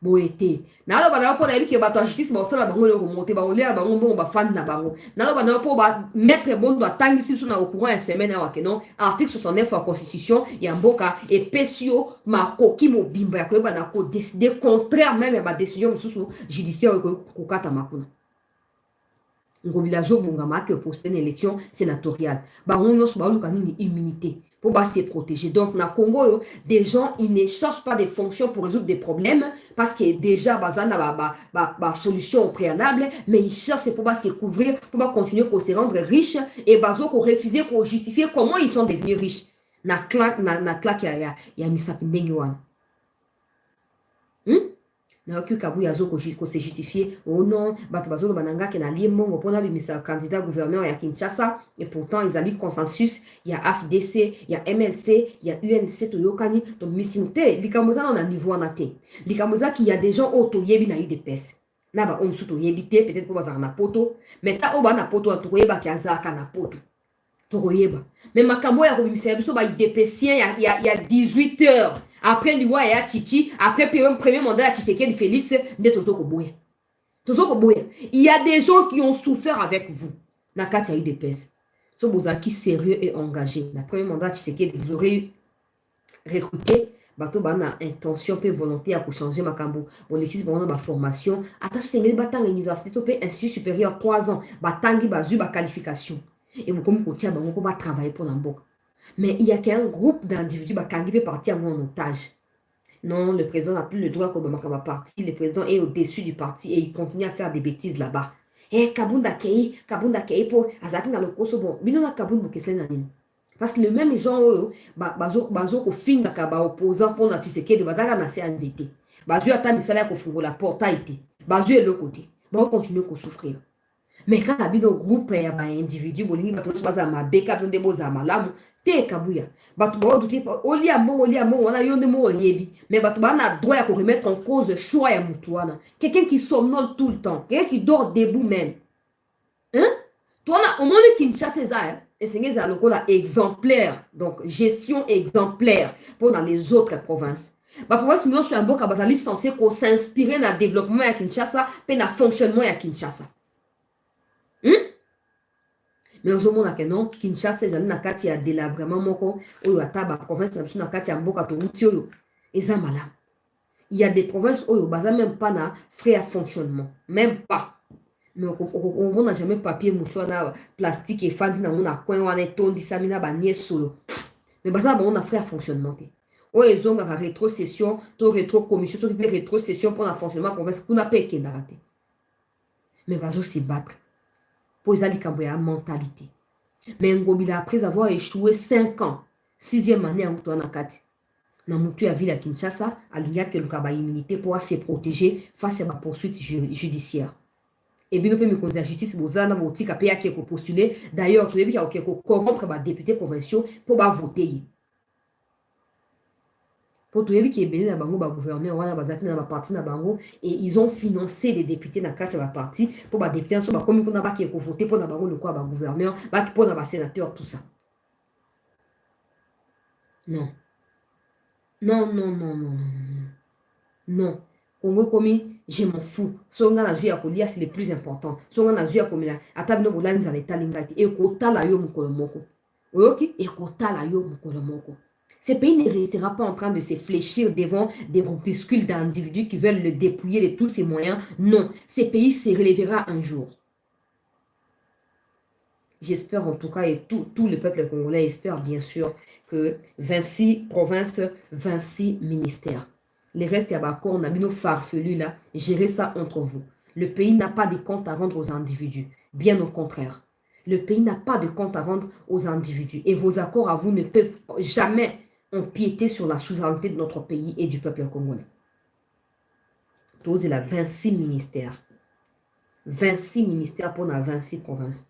boyete nalo bana po na yebi ke bato justice ba osala bango le remonter ba olia bango bon ba fan na bango nalo bana po ba mettre bondo atangisi biso na au courant ya semaine awa ke non article 69 ya constitution ya mboka epesi yo makoki mobimba ya koyeba na ko décider contraire même ya ba décision mosusu judiciaire kokata makuna ngobila azobongama ke poster une élection sénatoriale bango nyonso baoluka nini immunité pour se protéger. Donc, na Congo, des gens, ils ne cherchent pas des fonctions pour résoudre des problèmes parce que déjà, ba solution au préalable, mais ils cherchent pour se couvrir, pour continuer à se rendre riches et bazo pour refuser, pour justifier comment ils sont devenus riches. Na claque, ya misapindengi wana. Na oki kabu ya zoko ko se justifier oh non bato bazolo bananga ke na limongo pona bimisa candidat gouverneur ya Kinshasa et pourtant ils allaient consensus il y a AFDC il y a MLC il y a UNC toyokani donc misimte likamoza na niveau na te likamoza ki y a des gens auto yebi na IDPS na ba on suto yebi te peut-être ko bazana poto mais ta oba na poto to koyeba ki azaka na poto to koyeba mais makambo ya ko bimisa biso ba IDPS il y a 18 heures. Après l'Iwa et Titi, après le premier mandat à Tshisekedi Félix, il y a des gens qui ont souffert avec vous. Nakati a eu des pèses. So Bozaki sérieux et engagé. Le premier mandat à Tshisekedi, vous aurez recruté. Bato bana intention pe volonté à changer makambo. Bon l'équipe bon ba formation. Attache sengeli batang université to pe institut supérieur 3 ans. Batangi bazu ba qualification. Et vous comme kotia bango ko va travailler pour l'amboka. Mais il y a qu'un groupe d'individus qui peut partir en otage. Non, le président n'a plus le droit comme ma parti. Le président est au-dessus du parti et il continue à faire des bêtises là-bas. Eh, Kabunda Kei pour Azaki dans le Kosovo. Bino na Kabunda Bukese Nanine. Parce que le même genre, bazo ko finga kaba opposant pour na Tshisekedi bazaka na se anzete. Bazo ata misala ko fungo la porte a été. Bazo est le côté. Ba continuer ko souffrir. Mais quand habite au groupe ya ba individu bolingi bato baza ma beka bonde boza malamu te kabuya bato ba douter olia mo wana yonde mo yebi mais bato ba na droit ya ko remettre en cause choix ya mutu wana quelqu'un qui somnole tout le temps quelqu'un qui dort debout même hein toi na au moins Kinshasa ça et c'est ça lokola exemplaire donc gestion exemplaire pour dans les autres provinces. Ba province nous sur un boka bazali censé ko s'inspirer na développement ya Kinshasa pe na fonctionnement ya Kinshasa. Mais au moment où non Kinshasa ezali na kati ya délabrement moko oyo ata ba province na biso na kati ya mboka to uti oyo eza malamu. Il y a des provinces oyo baza même pas na frais à fonctionnement, même pas. Mais on n'a jamais papier mouchoir na plastique et fandi na mona coin wana tondi samina ba nie solo. Mais baza ba on a frais à fonctionnement te. Oyo ezonga ka rétrocession to rétrocommission to rétrocession pour la fonctionnement province kuna pe kendara te. Mais bazo se battre. Pour les la mentalité. Mais Ngobila, après avoir échoué 5 ans, 6e année en Nakati, na mutu ya ville à Kinshasa, aligna que le kaba immunité pour se protéger face à ma poursuite judiciaire. Et bien, nous pouvons la justice, vous avez un petit capé qui est postulé. D'ailleurs, vous avez dit corrompre les députés provinciaux pour voter. Pour tout le monde qui est béni dans le gouverneur, on a un parti et ils ont financé des députés dans le parti pour les députés comme ils ont voté pour le gouverneur, pour les sénateurs, tout ça. Non. Non, non, non, non, non. Non. Congo komi, je m'en fous. Songa na zuya kolia, c'est le plus important. Songa na zuya komi la, atabino bolani za leta lingati. Ekota la yo mukolo moko. Oyoki, ekota la yo mukolo moko. Ce pays ne restera pas en train de se fléchir devant des groupuscules d'individus qui veulent le dépouiller de tous ses moyens. Non, ce pays se relèvera un jour. J'espère en tout cas, et tout le peuple congolais espère bien sûr, que 26 provinces, 26 ministères. Les restes, il y a encore, on a mis nos farfelus là, gérez ça entre vous. Le pays n'a pas de compte à rendre aux individus. Bien au contraire. Le pays n'a pas de compte à rendre aux individus. Et vos accords à vous ne peuvent jamais empiéter sur la souveraineté de notre pays et du peuple congolais. Tous il a 26 ministères. 26 ministères pour la 26 provinces.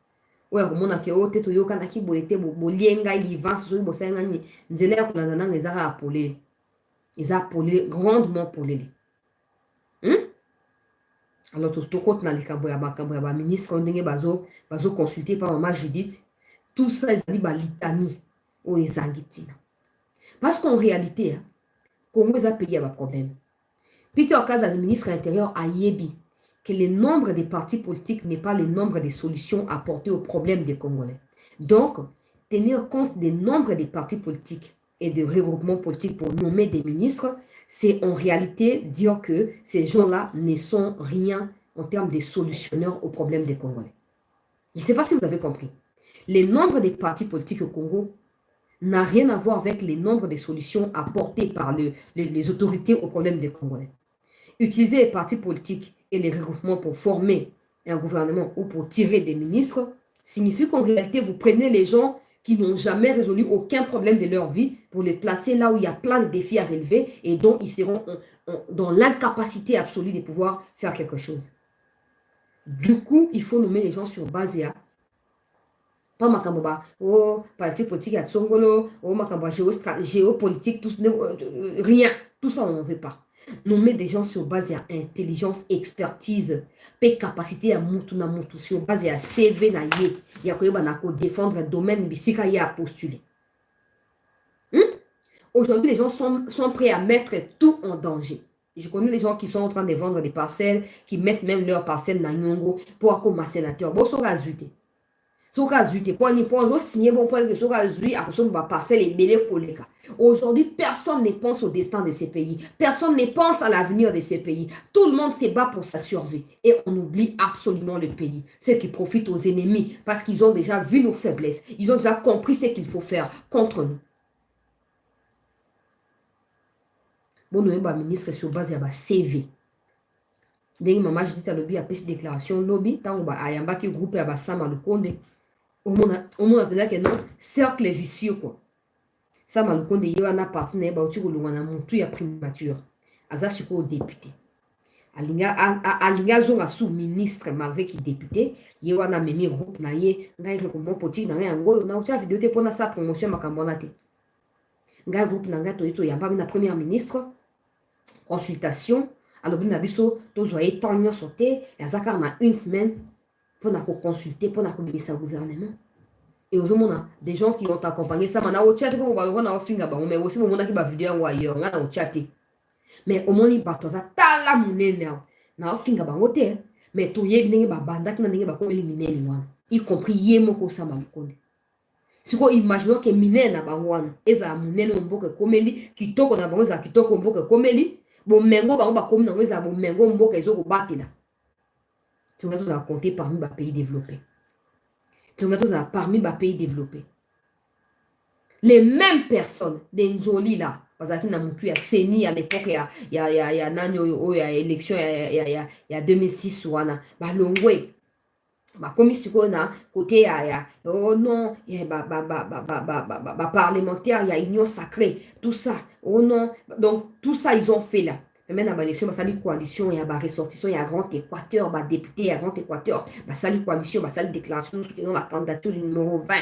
Ouais, on a que ote to yoka naki bolete bolienga livance so bosenga ni nzela ya kulanda na ezaka apolé. Ils appolé grandement polé. Alors tout compte na likambo ya makambo ya ba ministre ndenge bazo consulter par maman Judith. Tout ça ezali ba litanie o ezangitina. Parce qu'en réalité, Congo est un pays à problème. Peter Okaza, le ministre de l'Intérieur, a yébi que le nombre des partis politiques n'est pas le nombre des solutions apportées aux problèmes des Congolais. Donc, tenir compte des nombres des partis politiques et des regroupements politiques pour nommer des ministres, c'est en réalité dire que ces gens-là ne sont rien en termes de solutionneurs aux problèmes des Congolais. Je ne sais pas si vous avez compris. Le nombre des partis politiques au Congo n'a rien à voir avec le nombre de solutions apportées par les autorités aux problèmes des Congolais. Utiliser les partis politiques et les regroupements pour former un gouvernement ou pour tirer des ministres signifie qu'en réalité, vous prenez les gens qui n'ont jamais résolu aucun problème de leur vie pour les placer là où il y a plein de défis à relever et dont ils seront dans l'incapacité absolue de pouvoir faire quelque chose. Du coup, il faut nommer les gens sur base à pas Makamboba, oh, parti politique à Tsongolo, oh, Makamboba, géopolitique, rien. Tout ça, on n'en veut pas. Nommer des gens sur base à intelligence, expertise, paix, capacité à mutuna mutu, sur base à CV na ye, ya koyeba na ko défendre un domaine, bisika ya postuler. Aujourd'hui, les gens sont prêts à mettre tout en danger. Je connais des gens qui sont en train de vendre des parcelles, qui mettent même leurs parcelles dans Nyongo pour avoir comme sénateur. Bon, ça va ajouter. Aujourd'hui, personne ne pense au destin de ces pays. Personne ne pense à l'avenir de ces pays. Tout le monde se bat pour sa survie. Et on oublie absolument le pays. Ceux qui profitent aux ennemis parce qu'ils ont déjà vu nos faiblesses. Ils ont déjà compris ce qu'il faut faire contre nous. Bon, nous avons un ministre sur base de CV. Dès que maman, je dis à lobby, à cette déclaration, lobby, tant que ayamba qui groupe à Sama le Conde. Au monde appelé que non, cercle vicieux quoi. Ça m'a le compte de Yoana partenaire, bah, tu roules en montu ya primature. Aza suko député. Alinga zonga sous ministre malgré qu'il député. Yoana memi groupe na ye, nga il kombo poti na nga ngo na ucha vidéo te pona sa promotion makambonate. Nga groupe na nga to yamba na première ministre. Consultation. Alors bien abiso to joye tanyo sauté, ya zakar na une semaine. Pour nous consulter, pour nous obéir au gouvernement. Et aujourd'hui, on a des gens qui ont accompagné ça. On a au chat, on a finga, mais aussi on a qui va vidéo ailleurs, on a au chat. Mais au moins il va toi ça tala munene na finga bangote, mais to ye binenge ba banda ki na ndenge ba ko éliminer les wana. Y compris yemo ko sama mkonde. Siko imaginons que minene na bangwana, eza munene mboke komeli, kitoko na bango za kitoko mboke komeli, bo mengo bango ba komi na ngo eza bo mengo mboke ezoko batela. Tu vas compter parmi les pays développés. Tu vas parmi les pays développés. Les mêmes personnes, des Njoli là, parce qu'il y a mutu ya Seni à l'époque, il y a Nanyo, il y a élection, il y a 2006 wana, bah longwe, bah comme ici qu'on a côté oh non, il y a parlementaire, il y a union sacrée, tout ça, oh non, donc tout ça ils ont fait là. Mais dans l'élection, il y a une coalition, il y a une ressortissant, il y a un grand Équateur, un député, il y a un grand Équateur, il y a une coalition, il y a une déclaration, nous soutenons la candidature du numéro 20.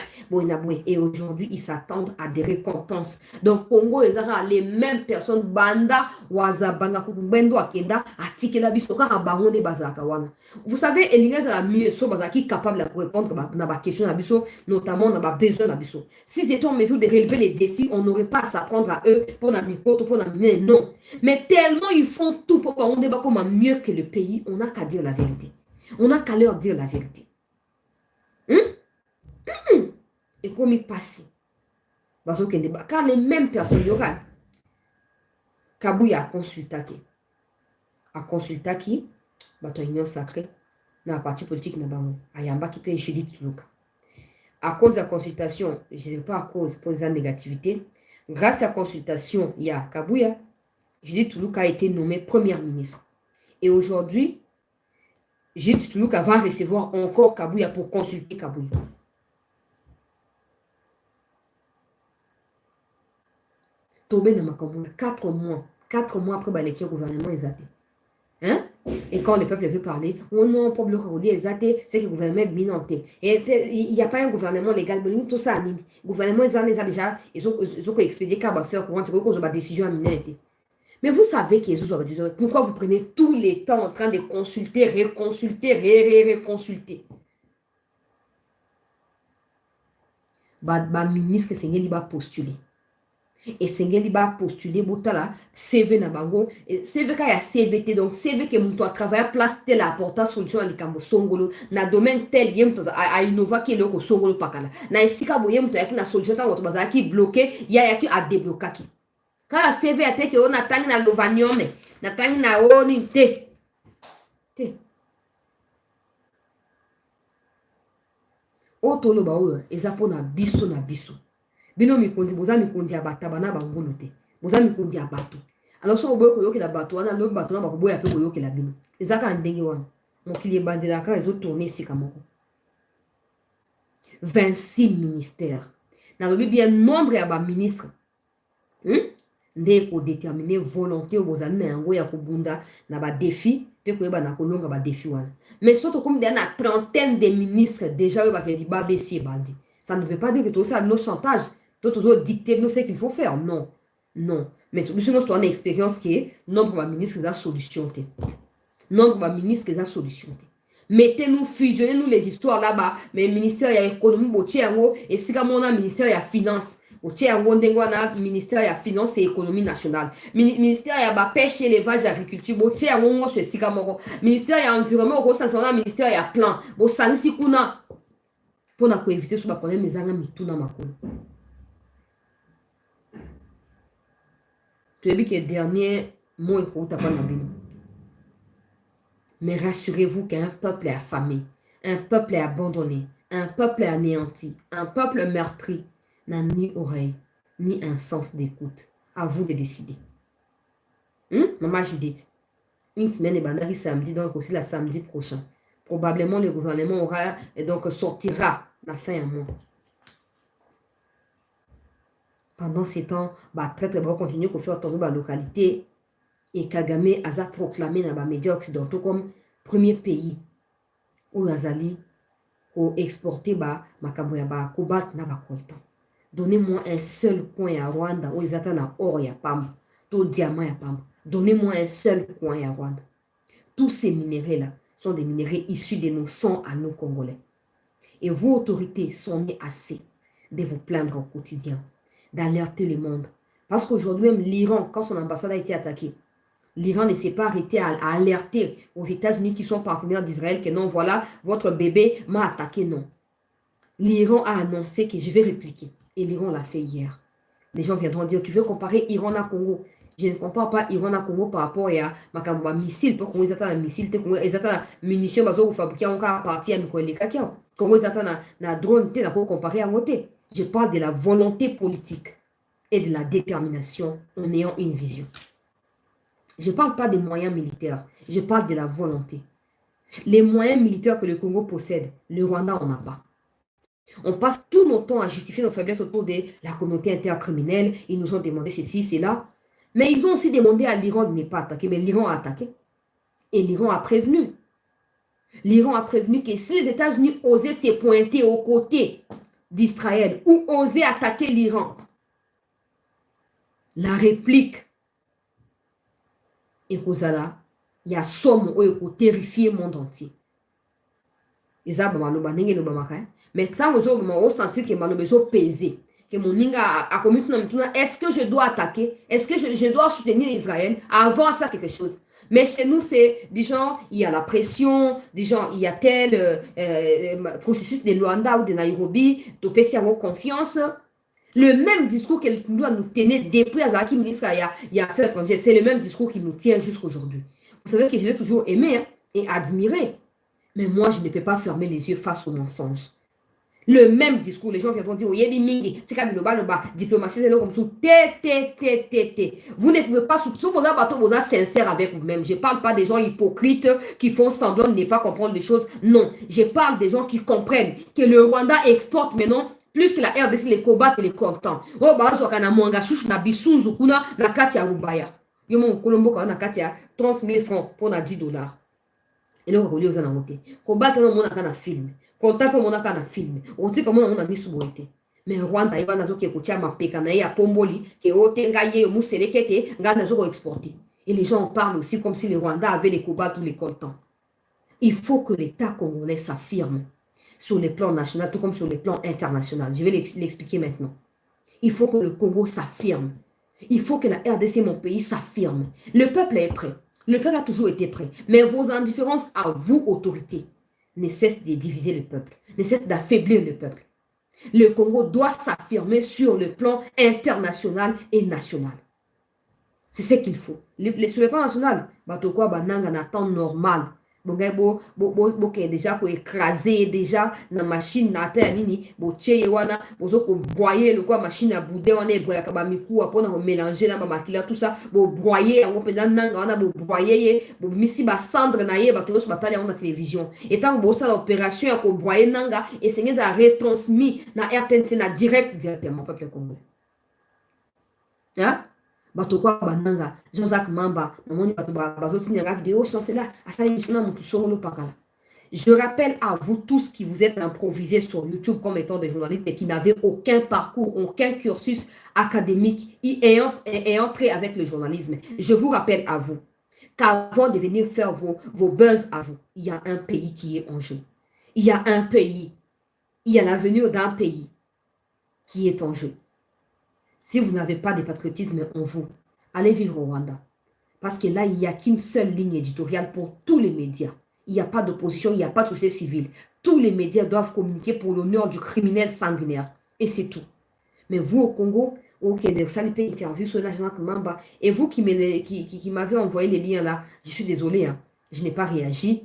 Et aujourd'hui, ils s'attendent à des récompenses. Donc, Congo, ils ont les mêmes personnes, Banda, Wazabanga, Kukumbendo, Akenda, Atikela, Bisoka, Abangonde, Bazakawana. Vous savez, il y a mieux, qui est capable de répondre à la question, notamment dans le besoin. Si c'était en mesure de relever les défis, on n'aurait pas à s'apprendre à eux pour la micro, pour la mine, non. Mais tellement ils font tout pour qu'on débat comme mieux que le pays, on n'a qu'à dire la vérité. On n'a qu'à leur dire la vérité. Et comme il passe, car les mêmes personnes, il y aura Kabouya a consulté qui, bato union sacrée, dans la partie politique, Ayamba qui peut échouer tout le cas. À cause de la consultation, je ne sais pas à cause de la négativité, grâce à la consultation, il y a Kabouya, Judith Toulouka a été nommée première ministre. Et aujourd'hui, Judith Toulouka va recevoir encore Kabouya pour consulter Kabouya. Tobé dans ma commune, 4 mois après l'élection, le gouvernement est athée. Hein? Et quand le peuple veut parler, oh non, le peuple congolais est athée, c'est que le gouvernement est minanté. Et il n'y a pas un gouvernement légal, mais tout ça, le gouvernement est déjà, ils ont expédié qu'à faire pour que la décision à minanté. Mais vous savez que pourquoi vous prenez tous les temps en train de consulter, reconsulter, reconsulter. Ministre Seigneur va postuler. Et Sengeli va postuler botala CV na bango et CV ka ya CVT donc CV que mon toi travailler place telle apporta solution ali kambo songolo na domaine tel yem to a innova ke loko songolo pakala na esika bo yem to yaki na solution ta woto bazaki bloqué ya yaki a débloquer kala CV ate ke ona tangi na lovaniome na tangi na oni te o tolo ba o eza pona biso na biso bino mikonzi boza mikonzi ya bataba na bangulu te boza mikonzi ya bato alors so oboyi koyokela bato wana lobi bato na bakoboya mpe koyokela bino eza kaka ndenge wana mokili ebandelaka ezotourne esika moko 26 ministère nalobi bien nombre ya baministre nde ekodétermine volonté oyo bozali na yango ya kobunda na badefi mpe koyeba na kolonga badefi wana mais so tokomi deya na trentaine de ministres déjà oyo bakeli babesi ebandi ça ne veut pas dire que tozosala no chantage to tozodicter bino ce qu'il faut faire non non mais biso nyonso toza na expérience ke nombre baministre eza solution te nombre baministre eza solution te mettez-nous fusionnez-nous les histoires là-bas mais ministère ya économie botie yango esika mona ministère ya finance otie yango ndenge wana ministère ya finance et économie nationale ministère ya bapêche élevage agriculture botie yango nyonso esika moko ministère ya environnement okosangisa wana ministère ya plan bosangisi kuna mpona koevite so baproblème ezanga mituna makolo toyebi ke dernier mot ekouta mpa na bino mais rassurez-vous qu'un peuple est affamé, un peuple est abandonné, un peuple est anéanti, un peuple meurtri n'a ni oreille, ni un sens d'écoute. À vous de décider. Maman Judith, une semaine est bandari samedi, donc aussi la samedi prochain. Probablement le gouvernement aura et donc sortira la fin à mois. Pendant ces temps, très très bon continuer à faire tomber la localité. Et Kagame a proclamé dans les médias occidentaux comme premier pays où Azali pour exporter makambo ya ba cobalt na ba coltan. Donnez-moi un seul coin à Rwanda où ils attendent or ya pamba, tout diamant ya pamba. Donnez-moi un seul coin à Rwanda. Tous ces minéraux là sont des minéraux issus de nos sangs à nos Congolais. Et vos autorités sont nées assez de vous plaindre au quotidien, d'alerter le monde. Parce qu'aujourd'hui même l'Iran, quand son ambassade a été attaquée, l'Iran ne s'est pas arrêté à alerter aux États-Unis qui sont partenaires d'Israël que non, voilà, votre bébé m'a attaqué, non. L'Iran a annoncé que je vais répliquer. Et l'Iran l'a fait hier. Les gens viendront dire, tu veux comparer Iran à Congo? Je ne compare pas Iran à Congo par rapport à ma missile. Pour Congo, ils attendent un missile, ils attendent munitions, ils fabriquent encore partie à Mikoele Kakia. Congo, ils attendent un drone, ils pour comparer à côté. Je parle de la volonté politique et de la détermination en ayant une vision. Je ne parle pas des moyens militaires, je parle de la volonté. Les moyens militaires que le Congo possède, le Rwanda n'en a pas. On passe tout notre temps à justifier nos faiblesses autour de la communauté intercriminelle. Ils nous ont demandé ceci, cela. Mais ils ont aussi demandé à l'Iran de ne pas attaquer. Mais l'Iran a attaqué. Et l'Iran a prévenu. L'Iran a prévenu que si les États-Unis osaient se pointer aux côtés d'Israël ou osaient attaquer l'Iran, la réplique et kozala il y a somme oyo ko terrifier le monde entier. Eza ba maloba ndenge loba maka mais tant ozo ba o sentir que maloba zo peser que mon ninga a commis tout maintenant est-ce que je dois attaquer, est-ce que je dois soutenir Israël avant ça quelque chose. Mais chez nous c'est du genre il y a la pression, du genre il y a tel processus de Luanda ou de Nairobi, to pesi avoir confiance. Le même discours qu'il doit nous tenir depuis Azaki ministre il y a fait étranger, c'est le même discours qui nous tient jusqu'aujourd'hui. Vous savez que je l'ai toujours aimé et admiré. Mais moi, je ne peux pas fermer les yeux face aux mensonges. Le même discours, les gens viendront dire, diplomatie, c'est comme ça. Vous ne pouvez pas, si vous êtes sincère avec vous-même. Je ne parle pas des gens hypocrites qui font semblant de ne pas comprendre les choses. Non, je parle des gens qui comprennent que le Rwanda exporte maintenant plus que la RDC, les cobalt et les coltans. Oh, bah, so kana mwanga chouchou na bisunzu kuna na kati ya Rubaya. Yo mon kolombo kana kati ya 30 000 francs pour na 10 $. Et là, on a noté. Cobalt na mona kana film. Coltan po mona kana film. Oti comme on a mis sous boité. Mais Rwanda iba nazo ke kotia mapeka na ya pomboli ke otenga ye muselekete nga nazo ko exporter. Et les gens parlent aussi comme si le Rwanda avait les cobalt ou les coltans. Il faut que l'État congolais s'affirme sur les plans nationaux, tout comme sur les plans internationaux. Je vais l'expliquer maintenant. Il faut que le Congo s'affirme. Il faut que la RDC, mon pays, s'affirme. Le peuple est prêt. Le peuple a toujours été prêt. Mais vos indifférences à vous, autorités, ne cessent de diviser le peuple, ne cessent d'affaiblir le peuple. Le Congo doit s'affirmer sur le plan international et national. C'est ce qu'il faut. Sur le plan national, Batokwa Bananga n'attend normal. Déjà écrasé déjà na machine na terre nini bo tcheye wana bozo ko broyer le quoi machine à bouder on est broyer kaba miku apona ko mélanger na makila tout ça bo broyer yango penda nanga wana bo broyer bo misi ba cendre na ye ba to so batali na télévision et tant bo ça l'opération ko broyer nanga et c'est ça retransmis na RTNC na directement peuple congolais. Hein? Batokwa bananga Jean-Jacques Mamba namoni bato bazoti na vidéo chancela asali misuna mutu solo pakala. Je rappelle à vous tous qui vous êtes improvisés sur YouTube comme étant des journalistes et qui n'avaient aucun parcours, aucun cursus académique ayant trait avec le journalisme. Je vous rappelle à vous qu'avant de venir faire vos buzz à vous, il y a un pays qui est en jeu. Il y a un pays, il y a l'avenir d'un pays qui est en jeu. Si vous n'avez pas de patriotisme en vous, allez vivre au Rwanda. Parce que là, il n'y a qu'une seule ligne éditoriale pour tous les médias. Il n'y a pas d'opposition, il n'y a pas de société civile. Tous les médias doivent communiquer pour l'honneur du criminel sanguinaire. Et c'est tout. Mais vous, au Congo, ok, vous allez faire une interview sur National Mamba. Et vous qui m'avez envoyé les liens là, je suis désolé, hein, je n'ai pas réagi.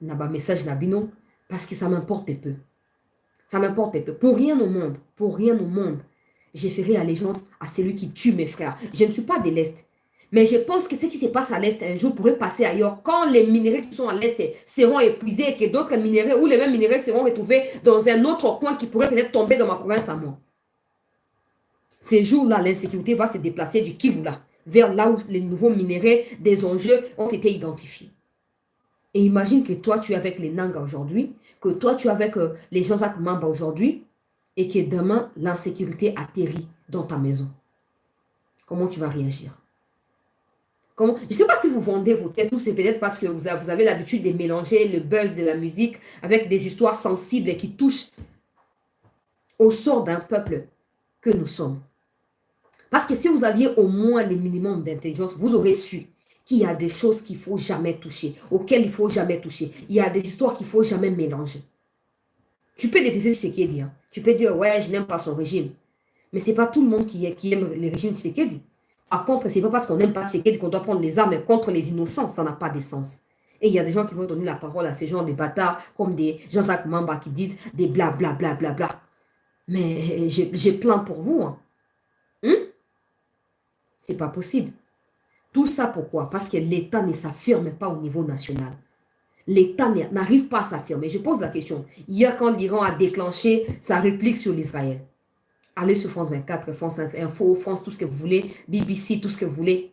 N'a pas message Nabino. Parce que ça m'importe peu. Ça m'importe peu. Pour rien au monde, je ferai allégeance à celui qui tue mes frères. Je ne suis pas de l'Est. Mais je pense que ce qui se passe à l'Est un jour pourrait passer ailleurs quand les minéraux qui sont à l'Est seront épuisés et que d'autres minéraux ou les mêmes minéraux seront retrouvés dans un autre coin qui pourrait peut-être tomber dans ma province à moi. Ces jours-là, l'insécurité va se déplacer du Kivu là, vers là où les nouveaux minéraux des enjeux ont été identifiés. Et imagine que toi, tu es avec les Nanga aujourd'hui, que toi, tu es avec les Jean-Jacques Mamba aujourd'hui, et que demain, l'insécurité atterrit dans ta maison. Comment tu vas réagir? Comment? Je ne sais pas si vous vendez vos têtes ou c'est peut-être parce que vous avez l'habitude de mélanger le buzz de la musique avec des histoires sensibles et qui touchent au sort d'un peuple que nous sommes. Parce que si vous aviez au moins le minimum d'intelligence, vous aurez su qu'il y a des choses qu'il ne faut jamais toucher, auxquelles il ne faut jamais toucher. Il y a des histoires qu'il ne faut jamais mélanger. Tu peux détester Tshisekedi. Hein. Tu peux dire, ouais, je n'aime pas son régime. Mais ce n'est pas tout le monde qui aime le régime Tshisekedi. Par contre, ce n'est pas parce qu'on n'aime pas Tshisekedi qu'on doit prendre les armes contre les innocents. Ça n'a pas de sens. Et il y a des gens qui vont donner la parole à ces gens de bâtards, comme des Jean-Jacques Mamba qui disent des bla bla bla bla bla. Mais j'ai plein pour vous. Hein. C'est pas possible. Tout ça pourquoi? Parce que l'État ne s'affirme pas au niveau national. L'État n'arrive pas à s'affirmer. Je pose la question. Hier, quand l'Iran a déclenché sa réplique sur l'Israël, allez sur France 24, France Info, France, tout ce que vous voulez, BBC, tout ce que vous voulez.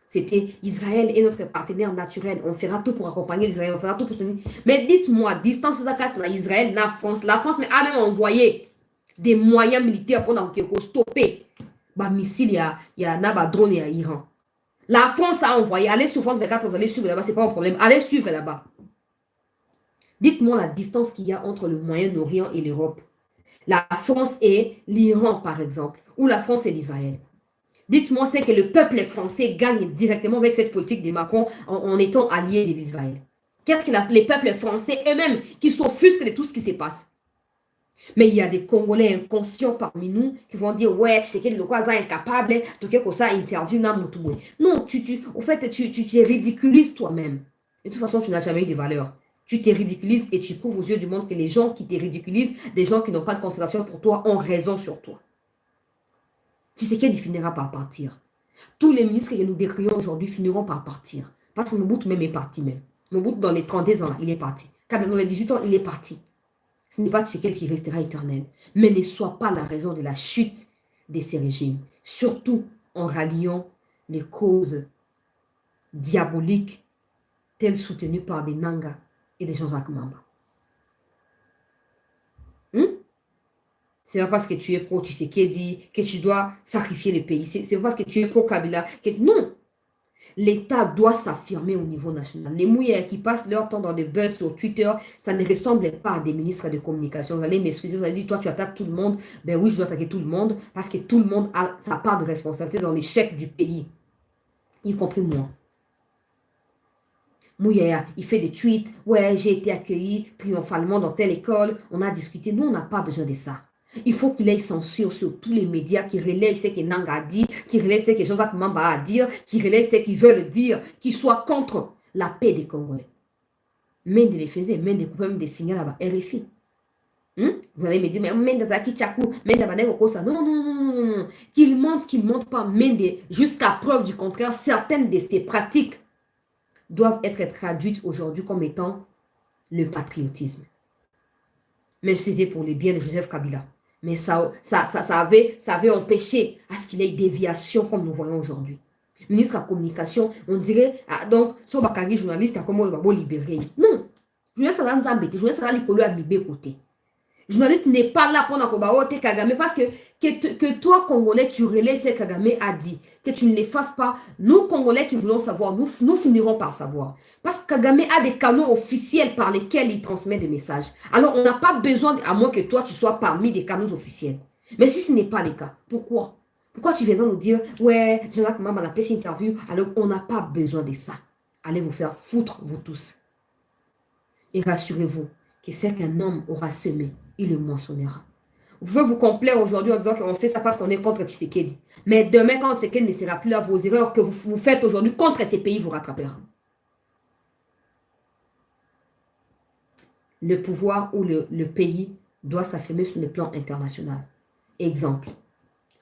C'était Israël est notre partenaire naturel. On fera tout pour accompagner l'Israël. On fera tout pour soutenir. Mais dites-moi, distance de la Israël, la France. La France a même envoyé des moyens militaires pour stopper les missiles, il y a un drone à Iran. La France a envoyé. Allez sur France 24, vous allez suivre là-bas, c'est pas un problème. Allez suivre là-bas. Dites-moi la distance qu'il y a entre le Moyen-Orient et l'Europe. La France et l'Iran, par exemple, ou la France et l'Israël. Dites-moi, c'est que le peuple français gagne directement avec cette politique de Macron en étant allié de l'Israël. Qu'est-ce que les peuples français eux-mêmes qui s'offusquent de tout ce qui se passe? Mais il y a des Congolais inconscients parmi nous qui vont dire, ouais, tu sais que le quoi incapable, tu sais que ça interview n'a moutoué. Non, au fait, tu te ridiculises toi-même. De toute façon, tu n'as jamais eu de valeur. Tu te ridiculises et tu prouves aux yeux du monde que les gens qui te ridiculisent, des gens qui n'ont pas de considération pour toi, ont raison sur toi. Tu sais qu'il finira par partir. Tous les ministres que nous décrions aujourd'hui finiront par partir. Parce que Mobutu même est parti même. Mobutu dans les 32 ans, il est parti. Kabila dans les 18 ans, il est parti. Ce n'est pas Tshisekedi qui restera éternel. Mais ne soit pas la raison de la chute de ces régimes. Surtout en ralliant les causes diaboliques telles soutenues par des Nanga et des Jean-Jacques Mamba. C'est pas parce que tu es pro-Tshisekedi que tu dois sacrifier le pays. C'est pas parce que tu es pro-Kabila que... Non. L'État doit s'affirmer au niveau national. Les mouillères qui passent leur temps dans des buzz sur Twitter, ça ne ressemble pas à des ministres de communication. Vous allez m'excuser, vous allez dire, toi, tu attaques tout le monde. Ben oui, je dois attaquer tout le monde parce que tout le monde a sa part de responsabilité dans l'échec du pays, y compris moi. Mouillère, il fait des tweets. Ouais, j'ai été accueilli triomphalement dans telle école. On a discuté. Nous, on n'a pas besoin de ça. Il faut qu'il ait censure sur tous les médias qui relaient ce que Nang a dit, qui relaient ce que Joseph Mamba a dit, qui relaient ce qu'ils veulent dire, qui soient contre la paix des Congolais. Mende les faisait, Mende pouvait même des signaux là-bas. RFI. Vous allez me dire, mais Mende Zaki Tchakou, Mende Baneko Kosa. Non, non, non, non, non. Qu'il monte pas Mende, jusqu'à preuve du contraire, certaines de ses pratiques doivent être traduites aujourd'hui comme étant le patriotisme. Même si c'était pour le bien de Joseph Kabila. Mais ça avait empêché à ce qu'il y ait déviation comme nous voyons aujourd'hui. Ministre de la Communication, on dirait, donc, son bakari journaliste a comment le babo libéré. Non. Journaliste a dans embêté, journaliste a l'école à mi côté. Journaliste n'est pas là pour n'akobaote Kagame parce que toi, Congolais, tu relais ce que Kagame a dit. Que tu ne les fasses pas. Nous, Congolais qui voulons savoir, nous finirons par savoir. Parce que Kagame a des canaux officiels par lesquels il transmet des messages. Alors, on n'a pas besoin, à moins que toi, tu sois parmi des canaux officiels. Mais si ce n'est pas le cas, pourquoi? Pourquoi tu viendras nous dire, ouais, Jean-Jacques Mamba a fait cette interview, alors on n'a pas besoin de ça. Allez vous faire foutre, vous tous. Et rassurez-vous que ce qu'un homme aura semé, il le moissonnera. Vous pouvez vous complaire aujourd'hui en disant qu'on fait ça parce qu'on est contre Tshisekedi. Mais demain, quand Tshisekedi ne sera plus là, vos erreurs que vous faites aujourd'hui contre ces pays vous rattrapera. Le pouvoir ou le pays doit s'affirmer sur le plan international. Exemple.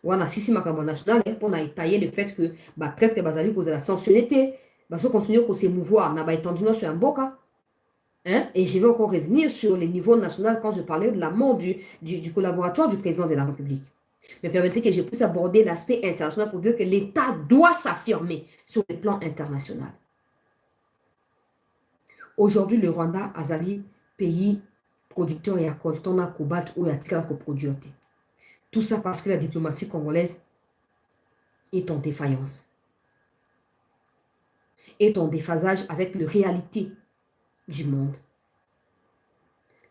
Voilà, si ma national, on a étayé le fait que traite que Bazali cause la sanctionnité, Bazo continue à s'émouvoir, n'a pas étendu sur un beau cas. Hein? Et je vais encore revenir sur les niveaux nationaux quand je parlais de la mort du collaborateur du président de la République. Mais permettez que je puisse aborder l'aspect international pour dire que l'État doit s'affirmer sur le plan international. Aujourd'hui, le Rwanda, Azali, pays producteur et accoltant à cobalt ou à tika produire. Tout ça parce que la diplomatie congolaise est en défaillance. Est en déphasage avec la réalité du monde.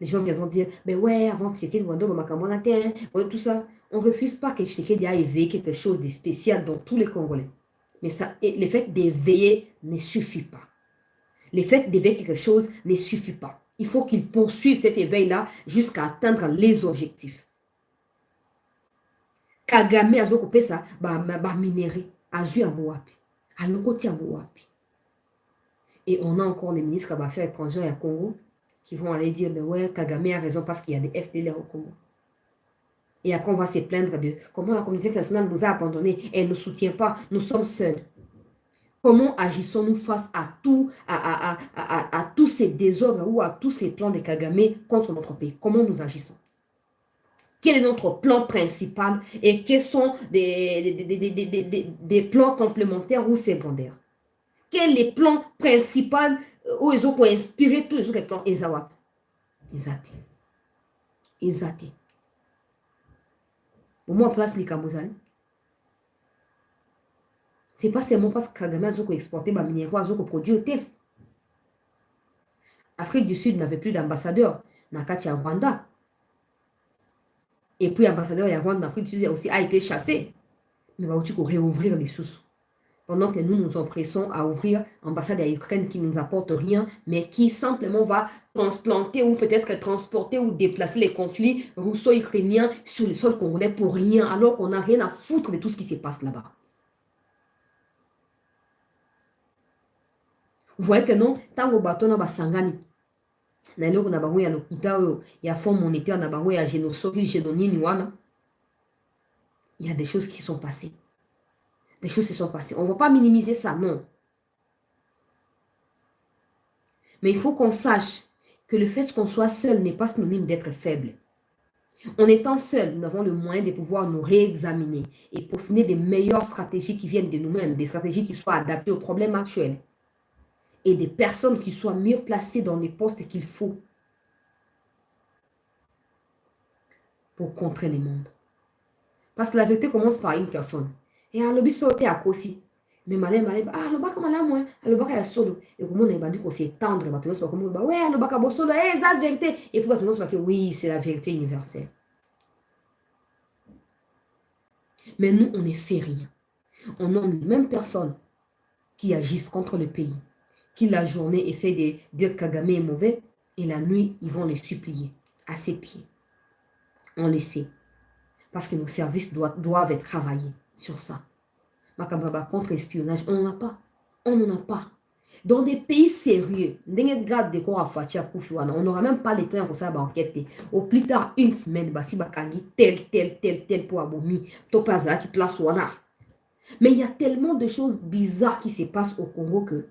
Les gens viendront dire, mais ouais, avant que Tshisekedi Wando, tout ça. On ne refuse pas que Tshisekedi a éveillé quelque chose de spécial dans tous les Congolais. Mais ça, le fait d'éveiller ne suffit pas. Le fait d'éveiller quelque chose ne suffit pas. Il faut qu'il poursuive cet éveil-là jusqu'à atteindre les objectifs. Kagame a coupé ça, minéré, azu à Moapi, à l'okoti à Moapi. Et on a encore les ministres d'affaires étrangères à Congo qui vont aller dire, mais ouais, Kagame a raison parce qu'il y a des FDLR au Congo. Et après, on va se plaindre de comment la communauté internationale nous a abandonnés. Elle ne nous soutient pas. Nous sommes seuls. Comment agissons-nous face à tous ces désordres ou à tous ces plans de Kagame contre notre pays? Comment nous agissons? Quel est notre plan principal et quels sont des plans complémentaires ou secondaires? Quel est le plan principal où ils ont inspiré tous les autres plans? Ezawap. Exact. Exact. Au moins, place les Kamozali. Ce n'est pas seulement parce que Kagame a exporté des minéraux, a produit. L'Afrique du Sud n'avait plus d'ambassadeur. Nakati à Rwanda. Et puis, l'ambassadeur de Rwanda en Afrique du Sud aussi a été chassé. Mais il va aussi réouvrir les sous. Pendant que nous nous empressons à ouvrir l'ambassade à Ukraine qui ne nous apporte rien, mais qui simplement va transplanter ou peut-être transporter ou déplacer les conflits russo-ukrainiens sur le sol congolais pour rien, alors qu'on n'a rien à foutre de tout ce qui se passe là-bas. Vous voyez que non, tant au bateau na sangani, na eloko na bango ya lokuta oyo ya fonds monétaire na bango ya génosoki génonini wana, il y a des choses qui sont passées. Des choses se sont passées. On ne va pas minimiser ça, non. Mais il faut qu'on sache que le fait qu'on soit seul n'est pas synonyme d'être faible. En étant seul, nous avons le moyen de pouvoir nous réexaminer et peaufiner des meilleures stratégies qui viennent de nous-mêmes, des stratégies qui soient adaptées aux problèmes actuels et des personnes qui soient mieux placées dans les postes qu'il faut pour contrer le monde. Parce que la vérité commence par une personne. Et à l'objet sauté à Kossi. Mais malin, malin, ah, le bac malin, moi, le bac est solo. Et comment on a dit qu'on s'est tendre, bah, tu vois, comme, bah, ouais, le bac est solo, c'est la vérité. Et pourquoi tu vois, que oui, c'est la vérité universelle. Mais nous, on ne fait rien. On nomme les mêmes personnes qui agissent contre le pays, qui la journée essaient de dire que Kagame est mauvais, et la nuit, ils vont le supplier à ses pieds. On le sait. Parce que nos services doivent être travaillés sur ça. Makababa contre l'espionnage, on n'en a pas. On n'en a pas. Dans des pays sérieux, on n'aura même pas le temps pour ça enquêter. Au plus tard, une semaine, si bakangi tel pour abomi, topaza qui place wana. Mais il y a tellement de choses bizarres qui se passent au Congo que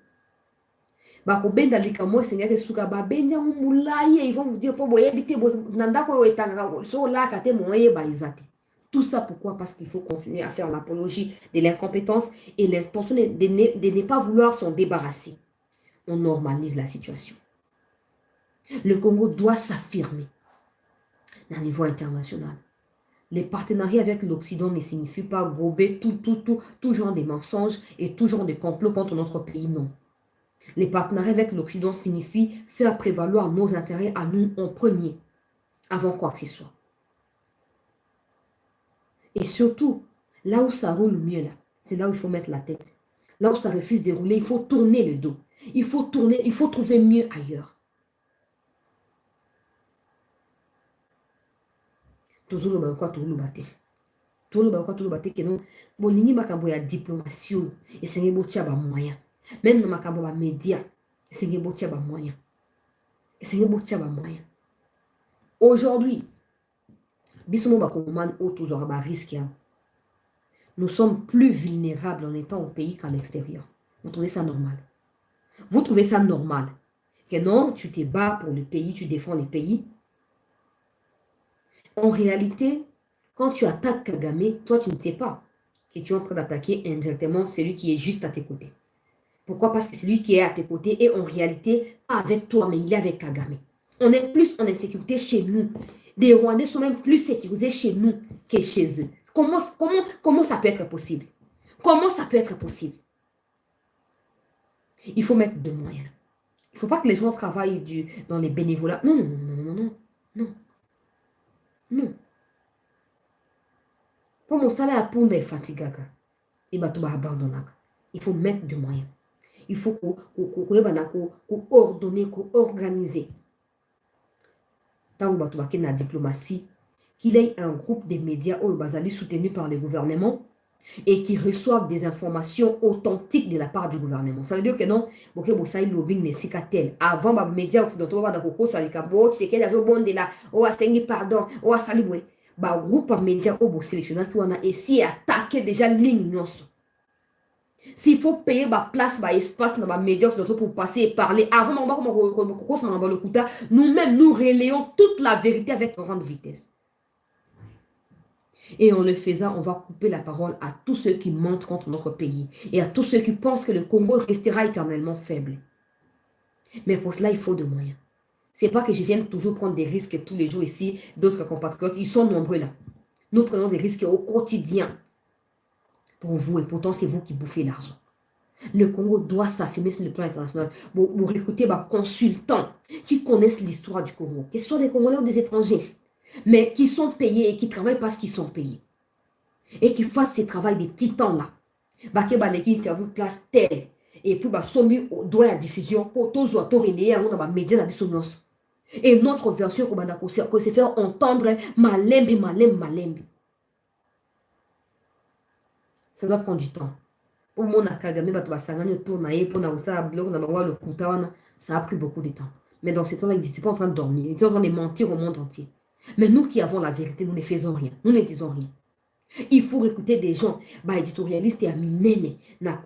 bakobenda likambo sengete suka babenja mulaye, ils vont vous dire pour boyebite nanda ko etanga so la kate moye baizate. Tout ça pourquoi? Parce qu'il faut continuer à faire l'apologie de l'incompétence et l'intention de ne pas vouloir s'en débarrasser. On normalise la situation. Le Congo doit s'affirmer à un niveau international. Les partenariats avec l'Occident ne signifient pas gober tout genre de mensonges et tout genre de complots contre notre pays, non. Les partenariats avec l'Occident signifient faire prévaloir nos intérêts à nous en premier, avant quoi que ce soit. Et surtout, là où ça roule mieux, là, c'est là où il faut mettre la tête. Là où ça refuse de rouler, il faut tourner le dos. Il faut tourner, il faut trouver mieux ailleurs. Toujours le quoi, toujours le bâté. Toujours le bâté, que non. Bon, l'ini makambo ya diplomatie, et c'est un beau tchaba moyen. Même dans makambo ya média, c'est un beau tchaba moyen. Et c'est un beau tchaba moyen. Aujourd'hui, bisous bakoman au toujours ba risque. Nous sommes plus vulnérables en étant au pays qu'à l'extérieur. Vous trouvez ça normal? Vous trouvez ça normal? Que non, tu te bats pour le pays, tu défends le pays. En réalité, quand tu attaques Kagame, toi, tu ne sais pas que tu es en train d'attaquer indirectement celui qui est juste à tes côtés. Pourquoi? Parce que celui qui est à tes côtés est en réalité pas avec toi, mais il est avec Kagame. On est plus en insécurité chez nous. Des Rwandais sont même plus sécurisés chez nous que chez eux. Comment ça peut être possible? Comment ça peut être possible? Il faut mettre de moyens. Il ne faut pas que les gens travaillent dans les bénévolats. Non, non, non, non, non, non. Non. Pour mon salaire, pour les fatigués, il faut mettre de moyens. Il faut qu'on ordonner, qu'on organiser. Tant que la diplomatie, qu'il y ait un groupe de médias soutenus par le gouvernement et qui reçoivent des informations authentiques de la part du gouvernement. Ça veut dire que non, lobbying n'est si tel. Avant, les médias occidentaux, pardon, groupe de médias sélectionné et si attaquer déjà ligne. S'il faut payer place, espace dans les médias pour passer et parler, avant nous-mêmes, nous relayons toute la vérité avec grande vitesse. Et en le faisant, on va couper la parole à tous ceux qui mentent contre notre pays et à tous ceux qui pensent que le Congo restera éternellement faible. Mais pour cela, il faut de moyens. Ce n'est pas que je vienne toujours prendre des risques tous les jours ici, d'autres compatriotes, ils sont nombreux là. Nous prenons des risques au quotidien pour vous et pourtant c'est vous qui bouffez l'argent. Le Congo doit s'affirmer sur le plan international. Pour recruter des consultants qui connaissent l'histoire du Congo, que ce soit des Congolais ou des étrangers, mais qui sont payés et qui travaillent parce qu'ils sont payés. Et qui fassent ce travail des titans-là. Baké Baleki interview place telle. Et puis, sombi doit la diffusion pour tous les relayer à un média de la et notre version, que c'est faire entendre malembe. Ça doit prendre du temps. Pour mon Kagame, ça a pris beaucoup de temps. Mais dans ce temps-là, ils n'étaient pas en train de dormir. Ils étaient en train de mentir au monde entier. Mais nous qui avons la vérité, nous ne faisons rien. Nous ne disons rien. Il faut recruter des gens, éditorialistes et aminés, même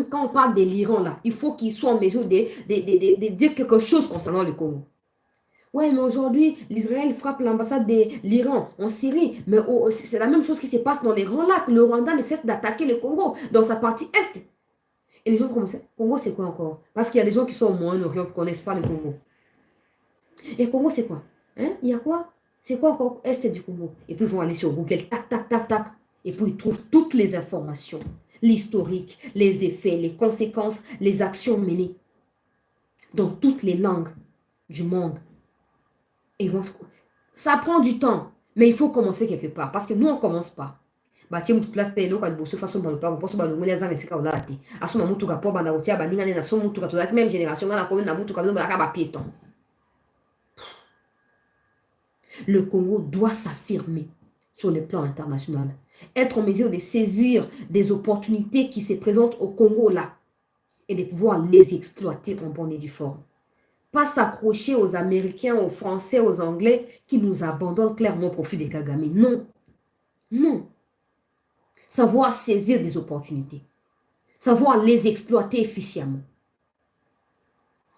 quand on parle de l'Iran, là, il faut qu'ils soient en mesure de dire quelque chose concernant le Congo. Ouais, mais aujourd'hui, l'Israël frappe l'ambassade de l'Iran en Syrie. Mais c'est la même chose qui se passe dans les grands lacs. Le Rwanda ne cesse d'attaquer le Congo dans sa partie est. Et les gens commencent. Congo, c'est quoi encore? Parce qu'il y a des gens qui sont au Moyen-Orient qui ne connaissent pas le Congo. Et Congo, c'est quoi? Hein? Il y a quoi? C'est quoi encore est du Congo? Et puis ils vont aller sur Google, tac. Et puis, ils trouvent toutes les informations, l'historique, les effets, les conséquences, les actions menées dans toutes les langues du monde. Et ça prend du temps, mais il faut commencer quelque part. Parce que nous, on ne commence pas. Batie mutu place te eloko liboso façon balopako mposo balongoli aza na esika olala te asoma mutuka mpo banda kotia baninga nde na so mutuka tozalaki même génération nga na komi na mutuka bino bazalaka bapiéton. Le Congo doit s'affirmer sur le plan international, être en mesure de saisir des opportunités qui se présentent au Congo là et de pouvoir les exploiter en bonne et due forme. Pas s'accrocher aux Américains, aux Français, aux Anglais qui nous abandonnent clairement au profit des Kagame. Non, non. Savoir saisir des opportunités, savoir les exploiter efficacement.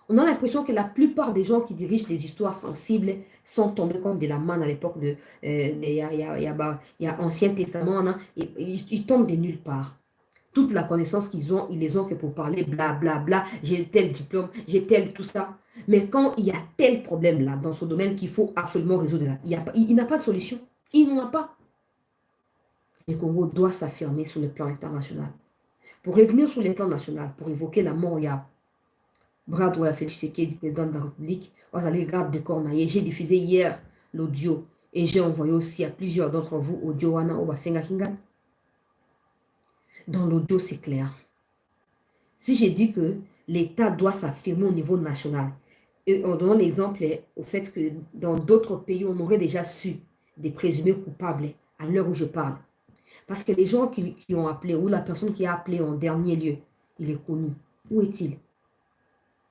On a l'impression que la plupart des gens qui dirigent des histoires sensibles sont tombés comme de la manne à l'époque de il y a Ancien Testament, hein, ils tombent de nulle part. Toute la connaissance qu'ils ont, ils les ont que pour parler blablabla, bla, bla, j'ai tel diplôme, j'ai tel tout ça. Mais quand il y a tel problème là dans ce domaine qu'il faut absolument résoudre, là, il n'a pas de solution. Il n'en a pas. Le Congo doit s'affirmer sur le plan international. Pour revenir sur le plan national, pour évoquer la mort, il y a Bradoué Félix Tshisekedi, président de la République. Vous allez garder de Cornaillé. J'ai diffusé hier l'audio et j'ai envoyé aussi à plusieurs d'entre vous audio wana Obasenga Kinga. Dans l'audio, c'est clair. Si j'ai dit que l'État doit s'affirmer au niveau national, et en donnant l'exemple au fait que dans d'autres pays, on aurait déjà su des présumés coupables à l'heure où je parle. Parce que les gens qui ont appelé, ou la personne qui a appelé en dernier lieu, il est connu. Où est-il?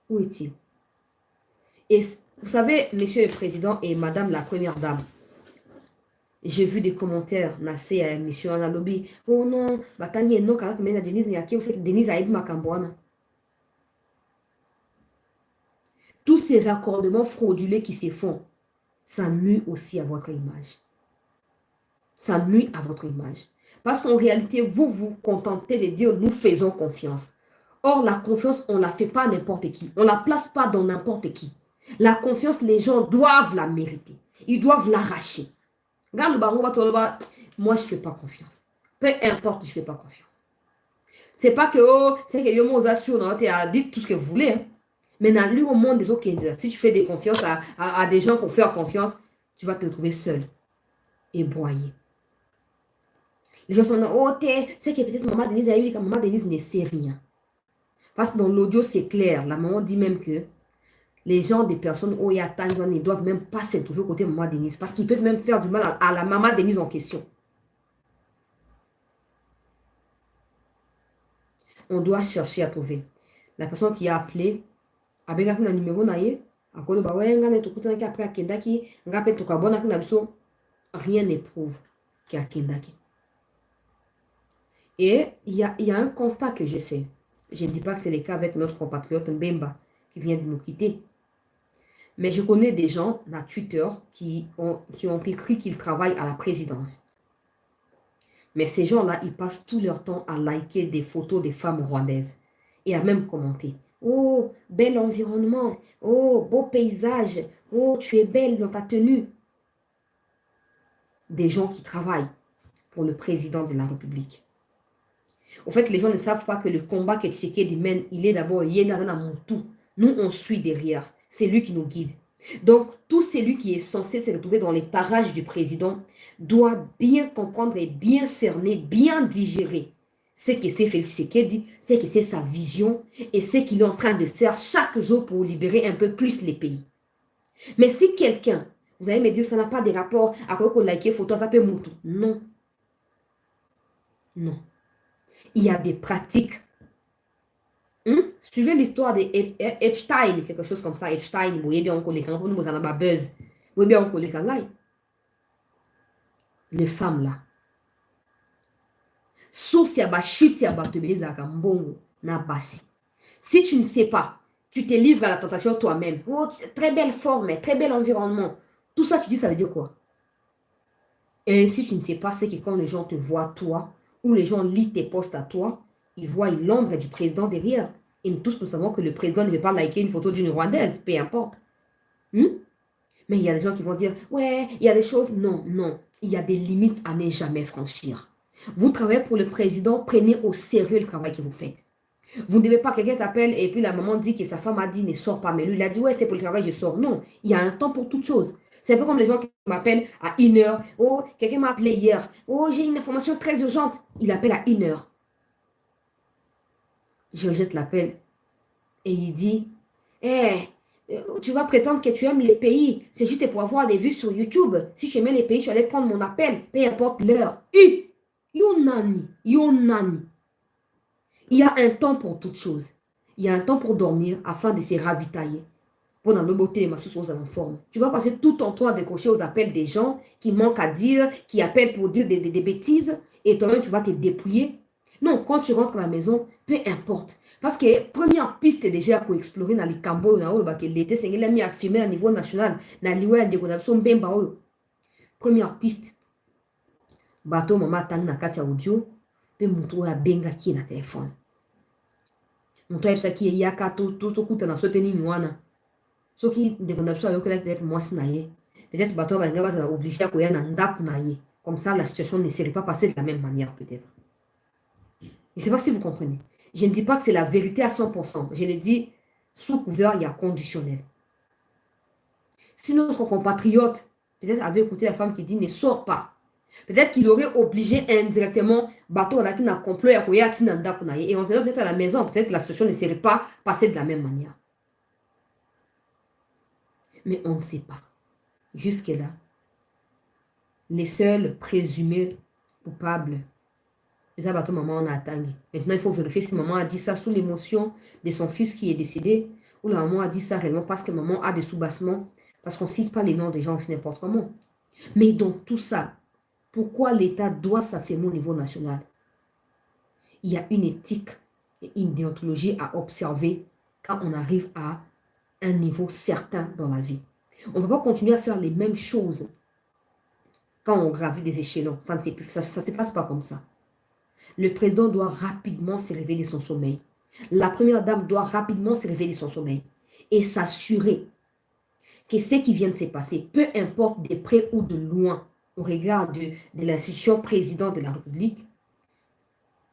Où est-il? Et vous savez, monsieur le président et madame la première dame, j'ai vu des commentaires, Nassé à monsieur Analobi. Oh non, Batani non, car mais Denise Nyaki, Denise Aïd Makambouana. Tous ces raccordements frauduleux qui se font, ça nuit aussi à votre image. Ça nuit à votre image. Parce qu'en réalité, vous vous contentez de dire nous faisons confiance. Or, la confiance, on ne la fait pas à n'importe qui. On ne la place pas dans n'importe qui. La confiance, les gens doivent la mériter. Ils doivent l'arracher. Regarde le baron, moi, je ne fais pas confiance. Peu importe, je ne fais pas confiance. C'est pas que, oh, c'est que yo dites tout ce que vous voulez. Hein. Mais dans le monde des autres, si tu fais des confiances à des gens pour faire confiance, tu vas te trouver seul et broyé. Les gens sont oh, c'est que peut-être maman Denise a eu que maman Denise ne sait rien. Parce que dans l'audio, c'est clair. La maman dit même que les gens, des personnes où il y a tant de gens, ne doivent même pas se trouver côté maman Denise. Parce qu'ils peuvent même faire du mal à la maman Denise en question. On doit chercher à trouver. La personne qui a appelé, avec un numéro, rien n'éprouve qu'il y a Kendaki. Et il y a un constat que j'ai fait. Je ne dis pas que c'est le cas avec notre compatriote Mbemba qui vient de nous quitter. Mais je connais des gens, à Twitter, qui ont écrit qu'ils travaillent à la présidence. Mais ces gens-là, ils passent tout leur temps à liker des photos des femmes rwandaises et à même commenter. Oh, bel environnement. Oh, beau paysage. Oh, tu es belle dans ta tenue. Des gens qui travaillent pour le président de la République. En fait, les gens ne savent pas que le combat que Tshisekedi mène, il est d'abord Yenarana Moutou. Nous, on suit derrière. C'est lui qui nous guide. Donc, tout celui qui est censé se retrouver dans les parages du président doit bien comprendre et bien cerner, bien digérer ce que c'est Félix Tshisekedi, ce que c'est sa vision et ce qu'il est en train de faire chaque jour pour libérer un peu plus les pays. Mais si quelqu'un, vous allez me dire, ça n'a pas de rapport à quoi qu'on like photo, ça peut Moutou. Non. Non. Il y a des pratiques. Suivez l'histoire d'Epstein, quelque chose comme ça. Epstein, vous voyez bien, on connaît quand nous avons buzz. Vous voyez bien, on connaît quand les femmes là. Si tu ne sais pas, tu te livres à la tentation toi-même. Oh, très belle forme, très bel environnement. Tout ça, tu dis, ça veut dire quoi? Et si tu ne sais pas, c'est que quand les gens te voient, toi, ou les gens lisent tes posts à toi, ils voient l'ombre du président derrière. Et nous tous, nous savons que le président ne veut pas liker une photo d'une Rwandaise, peu importe. Mais il y a des gens qui vont dire, ouais, il y a des choses. Non, non. Il y a des limites à ne jamais franchir. Vous travaillez pour le président, prenez au sérieux le travail que vous faites. Vous ne devez pas, quelqu'un t'appelle et puis la maman dit que sa femme a dit ne sors pas. Mais lui, il a dit ouais, c'est pour le travail, je sors. Non, il y a un temps pour toute chose. C'est un peu comme les gens qui m'appellent à 1 heure. Oh, quelqu'un m'a appelé hier. Oh, j'ai une information très urgente. Il appelle à 1 heure. Je rejette l'appel et il dit eh, tu vas prétendre que tu aimes les pays. C'est juste pour avoir des vues sur YouTube. Si tu aimais les pays, tu allais prendre mon appel. Peu importe l'heure. Yonani. Yonani. Il y a un temps pour toute chose. Il y a un temps pour dormir afin de se ravitailler. Pour dans le beauté les masses aux forme. Tu vas passer tout ton temps à décrocher aux appels des gens qui manquent à dire, qui appellent pour dire des bêtises, et toi-même tu vas te dépouiller. Non, quand tu rentres à la maison, peu importe. Parce que première piste déjà pour explorer dans les Cambodges, dans l'été, c'est qu'il a mis à filmer à niveau national, dans l'IWA, première piste. Bateau, maman, tang na katia audio, pe moutou ya benga qui na téléphone. Moutou ya qui yaka tout kuta na sote ni mwana. Ce qui déconne ça, peut-être moi naïe. Peut-être bateau va être obligé à courir dans ndaku naïe. Comme ça, la situation ne serait pas passée de la même manière, peut-être. Je ne sais pas si vous comprenez. Je ne dis pas que c'est la vérité à 100%. Je le dis sous couvert, il y a conditionnel. Si notre compatriote, peut-être avait écouté la femme qui dit ne sors pas, peut-être qu'il aurait obligé indirectement bateau qui n'a complot à courir à ndaku naïe. Et on faisait peut-être à la maison, peut-être que la situation ne serait pas passée de la même manière. Mais on ne sait pas. Jusque-là, les seuls présumés coupables, les abattus maman on a attendu. Maintenant, il faut vérifier si maman a dit ça sous l'émotion de son fils qui est décédé ou la maman a dit ça réellement parce que maman a des soubassements, parce qu'on ne cite pas les noms des gens aussi n'importe comment. Mais dans tout ça, pourquoi l'État doit s'affirmer au niveau national? Il y a une éthique et une déontologie à observer quand on arrive à un niveau certain dans la vie. On ne va pas continuer à faire les mêmes choses quand on gravit des échelons. Ça ne se passe pas comme ça. Le président doit rapidement se réveiller de son sommeil. La première dame doit rapidement se réveiller de son sommeil et s'assurer que ce qui vient de se passer, peu importe de près ou de loin, au regard de l'institution président de la République,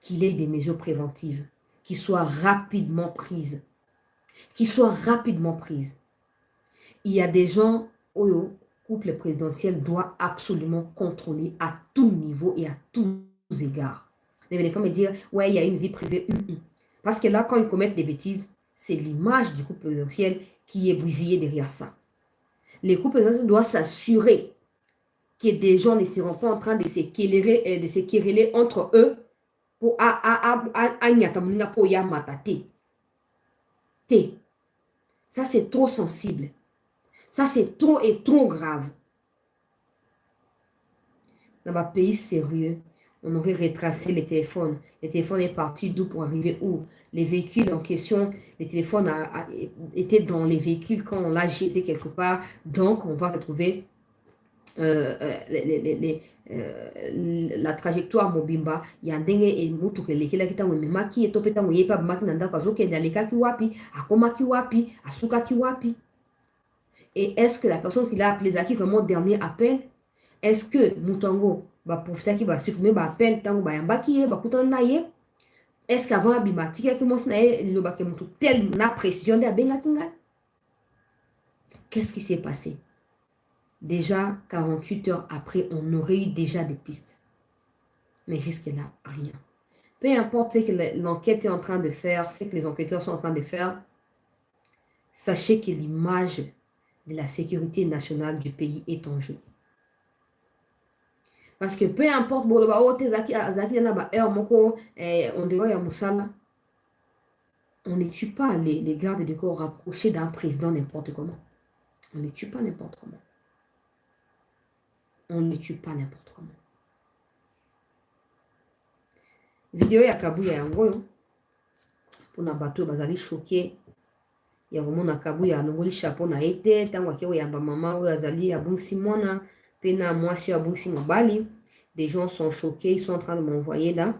qu'il ait des mesures préventives qui soient rapidement prises. Qui soient rapidement prises. Il y a des gens où le couple présidentiel doit absolument contrôler à tout niveau et à tous égards. Les femmes me dire, ouais, il y a une vie privée. Parce que là, quand ils commettent des bêtises, c'est l'image du couple présidentiel qui est bousillée derrière ça. Les couples présidentiels doivent s'assurer que des gens ne seront pas en train de se quereller entre eux pour ça, c'est trop sensible. Ça, c'est trop et trop grave. Dans un pays sérieux, on aurait retracé les téléphones. Les téléphones est parti d'où pour arriver où? Les véhicules en question, les téléphones étaient dans les véhicules quand on l'a jeté quelque part. Donc, on va retrouver la trajectoire mobimba. Il y a un dingue et moutou que l'équilibre qui t'a oué maki et topé t'a oué pas maki nanda kwa zoke d'aleka ki wapi, akoma ki wapi, asuka ki wapi. Et est-ce que la personne qui l'a appelé Zaki vraiment dernier appel, est-ce que Moutango va profiter qui va supprimer l'appel tant que yamba qui est bakutan naie? Est-ce qu'avant abimati qui mos naie le baké moutou tel na précision de abenga kinga? Qu'est-ce qui s'est passé? Déjà 48 heures après, on aurait eu déjà des pistes. Mais jusque-là, rien. Peu importe ce que l'enquête est en train de faire, ce que les enquêteurs sont en train de faire, sachez que l'image de la sécurité nationale du pays est en jeu. Parce que peu importe, on ne tue pas les gardes du corps rapprochés d'un président n'importe comment. On ne les tue pas n'importe comment. On ne tue pas n'importe comment. Vidéo ya Kabuya yango pour na bateau bazali choqué. Il y a vraiment Kabuya anongoli chapeau na été tango akio yamba mama oyo azali abungsi mwana pena mwasi abungsi mobali. Des gens sont choqués, ils sont en train de m'envoyer là.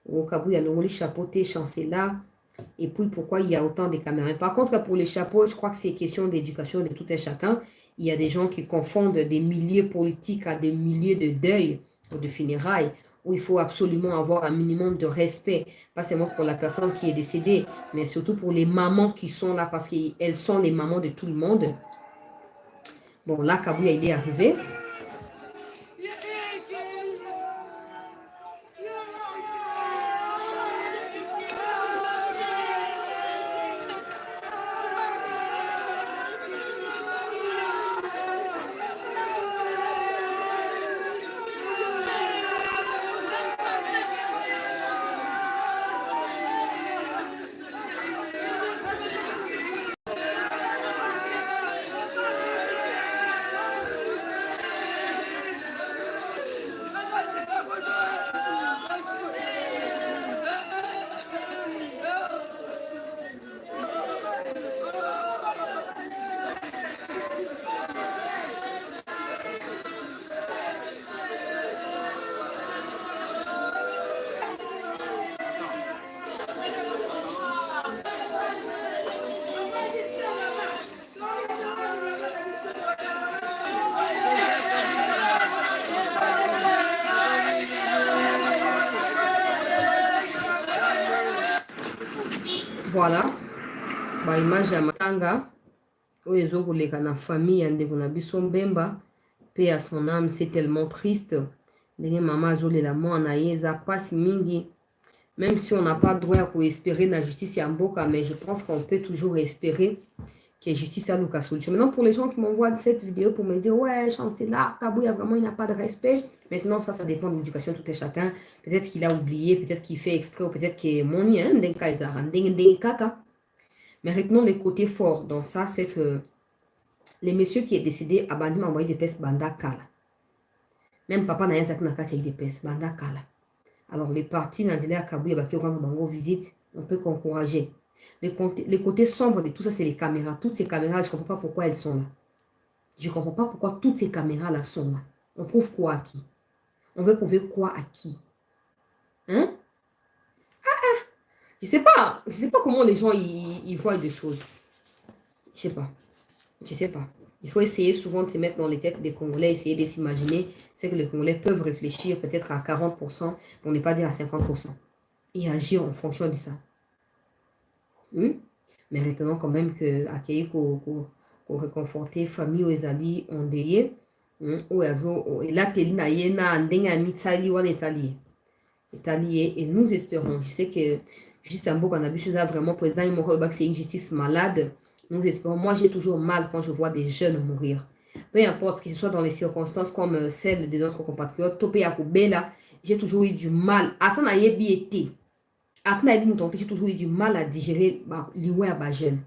Au Kabuya anongoli chapeau te chancela. Et puis pourquoi il y a autant de caméras? Par contre pour les chapeaux, je crois que c'est question d'éducation de tout un chacun. Il y a des gens qui confondent des milieux politiques à des milieux de deuil ou de funérailles. où il faut absolument avoir un minimum de respect, pas seulement pour la personne qui est décédée, mais surtout pour les mamans qui sont là, parce qu'elles sont les mamans de tout le monde. Bon, là, Kabouya, il est arrivé. Voilà, bah, image ya matanga oyo ezokoleka na famille ya ndeko na biso Mbemba, paix à son âme. C'est tellement triste ndenge mama azolela mwana ye, eza pasi mingi. Même si on n'a pas droit à espérer la justice ya mboka, mais je pense qu'on peut toujours espérer que justice a Lucas solution. Maintenant, pour les gens qui m'envoient cette vidéo pour me dire ouais, Chancela, Kabouya, vraiment il n'a pas de respect. Maintenant, ça dépend de l'éducation de tout et chacun. Peut-être qu'il a oublié, peut-être qu'il fait exprès, ou peut-être qu'il est mon lien, mais retenons les côtés forts dans ça, c'est que les messieurs qui est décédé, Abandi m'a envoyé des pèses banda kala. Même papa n'a pas eu des pèses banda kala. Alors les partis dans le Kabouya qui rendent bango visite, on peut qu'encourager. Les côtés sombres de tout ça, c'est les caméras. Toutes ces caméras, je ne comprends pas pourquoi elles sont là. Je ne comprends pas pourquoi toutes ces caméras-là sont là. On prouve quoi à qui? On veut prouver quoi à qui? Hein? Je sais pas comment les gens ils voient des choses. Je sais pas. Il faut essayer souvent de se mettre dans les têtes des Congolais, essayer de s'imaginer ce que les Congolais peuvent réfléchir peut-être à 40%, pour ne pas dire à 50%. Et agir en fonction de ça. Mais retenons quand même que accueillir pour réconforter famille aux alliés ondeye ou azo la telina yena ndenga mitali wana etali et nous espérons, je sais que Justice Ambo Cannabis a vraiment président Imorol c'est une justice malade. Nous espérons. Moi j'ai toujours mal quand je vois des jeunes mourir, peu importe que ce soit dans les circonstances comme celles de notre compatriote Topé Yakubela. J'ai toujours eu du mal attends yebi été. J'ai toujours eu du mal à digérer les jeunes.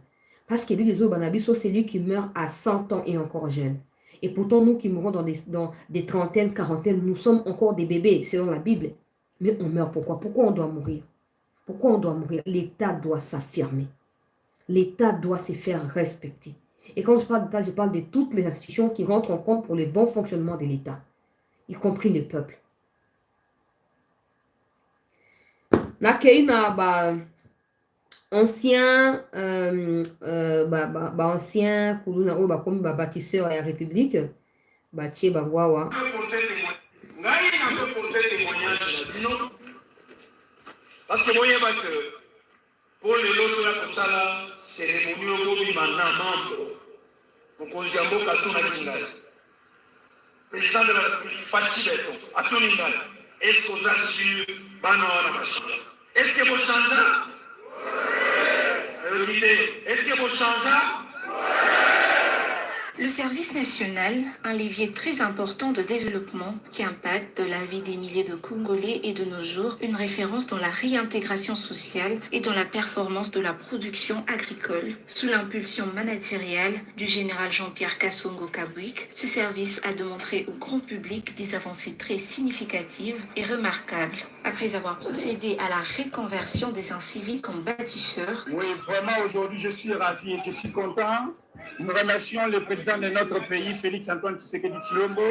Parce que les autres, c'est lui qui meurt à 100 ans et encore jeune. Et pourtant, nous qui mourons dans des trentaines, quarantaines, nous sommes encore des bébés, selon la Bible. Mais on meurt pourquoi? Pourquoi on doit mourir? Pourquoi on doit mourir? L'État doit s'affirmer. L'État doit se faire respecter. Et quand je parle d'État, je parle de toutes les institutions qui rentrent en compte pour le bon fonctionnement de l'État, y compris le peuple. Nakei na ancien ancien kuluna oyo bakomi bâtisseur ya république batie bango awa parce que boyeba que pour lelo toya kosala cérémonie okobima na membre mokonzi ya mboka atunaki ngai président de la république Faci Beton atuni ngai est-ce que oza sur bana wana bachanga est-ce que bochanga est-ce que bochanga? Le service national, un levier très important de développement qui impacte la vie des milliers de Congolais et de nos jours, une référence dans la réintégration sociale et dans la performance de la production agricole. Sous l'impulsion managériale du général Jean-Pierre Kassongo Kabouik, ce service a démontré au grand public des avancées très significatives et remarquables. Après avoir procédé à la reconversion des incivils comme bâtisseurs. Oui, vraiment aujourd'hui je suis ravi et je suis content. Nous remercions le président de notre pays, Félix-Antoine Tshisekedi Tshilombo,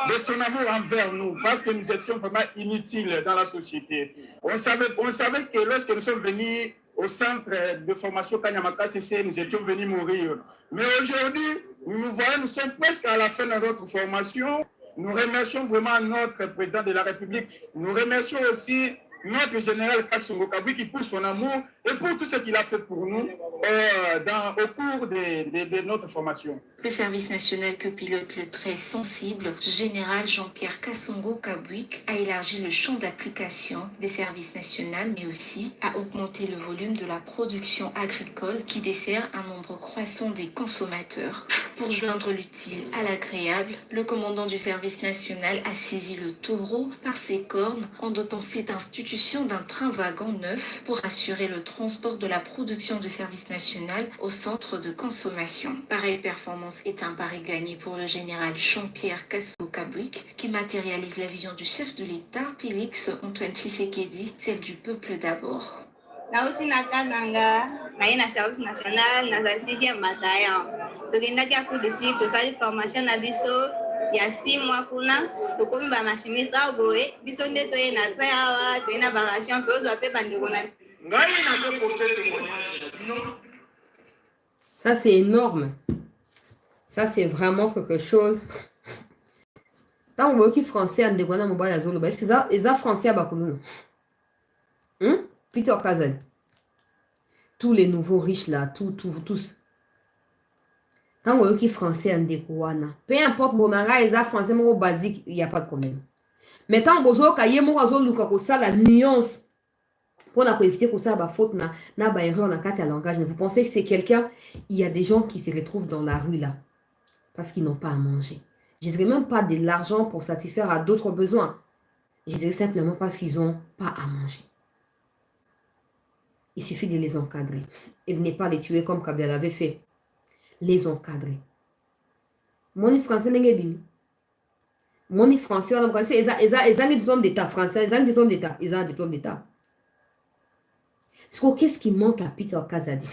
de son amour envers nous, parce que nous étions vraiment inutiles dans la société. On savait que lorsque nous sommes venus au centre de formation Kanyamaka CC, nous étions venus mourir. Mais aujourd'hui, nous nous voyons, nous sommes presque à la fin de notre formation. Nous remercions vraiment notre président de la République. Nous remercions aussi notre général Kassongo Kabwiki pour son amour et pour tout ce qu'il a fait pour nous au cours de notre formation. Le service national que pilote le très sensible général Jean-Pierre Kassongo Kabwik a élargi le champ d'application des services nationaux, mais aussi a augmenté le volume de la production agricole qui dessert un nombre croissant des consommateurs. Pour joindre l'utile à l'agréable, le commandant du service national a saisi le taureau par ses cornes en dotant cette institution d'un train-wagon neuf pour assurer le transport de la production du service national au centre de consommation. Pareille performance est un pari gagné pour le général Jean-Pierre Kassongo Kabwik qui matérialise la vision du chef de l'État, Félix Antoine Tshisekedi, celle du peuple d'abord. Nauti na kananga na service national na 6e bataillon. Tokendaki Afrique du Sud tosali formation na biso ya 6 mois kuna tokomi ba machiniste aboye biso nde toye na train awa toye na vacation pe ozwa pe bandeko na ngai na porter témoignage na bino. Ça, c'est énorme. Ça, c'est vraiment quelque chose. Tant que vous français en dégoûtant mon bas d'azolo, est-ce que ça, les français à Bakoulou? Peter Kazan. Tous les nouveaux riches là, tous. Tant que vous français en dégoûtant, peu importe, bon, les français, mon basique, il n'y a pas de problème. Mais tant que vous avez mon azolo, la nuance. Pour éviter que ça va faute na ba erreur na carte à langage. Vous pensez que c'est quelqu'un? Il y a des gens qui se retrouvent dans la rue là parce qu'ils n'ont pas à manger. Je dirais même pas de l'argent pour satisfaire à d'autres besoins. Je dirais simplement parce qu'ils n'ont pas à manger. Il suffit de les encadrer et de ne pas les tuer comme Kabila l'avait fait. Les encadrer. Mon français n'est pas bien. Mon français, on a ils ont un diplôme d'état français, ils ont un diplôme d'état, ils ont un diplôme d'état. Qu'est-ce qui manque à Peter Kazadi?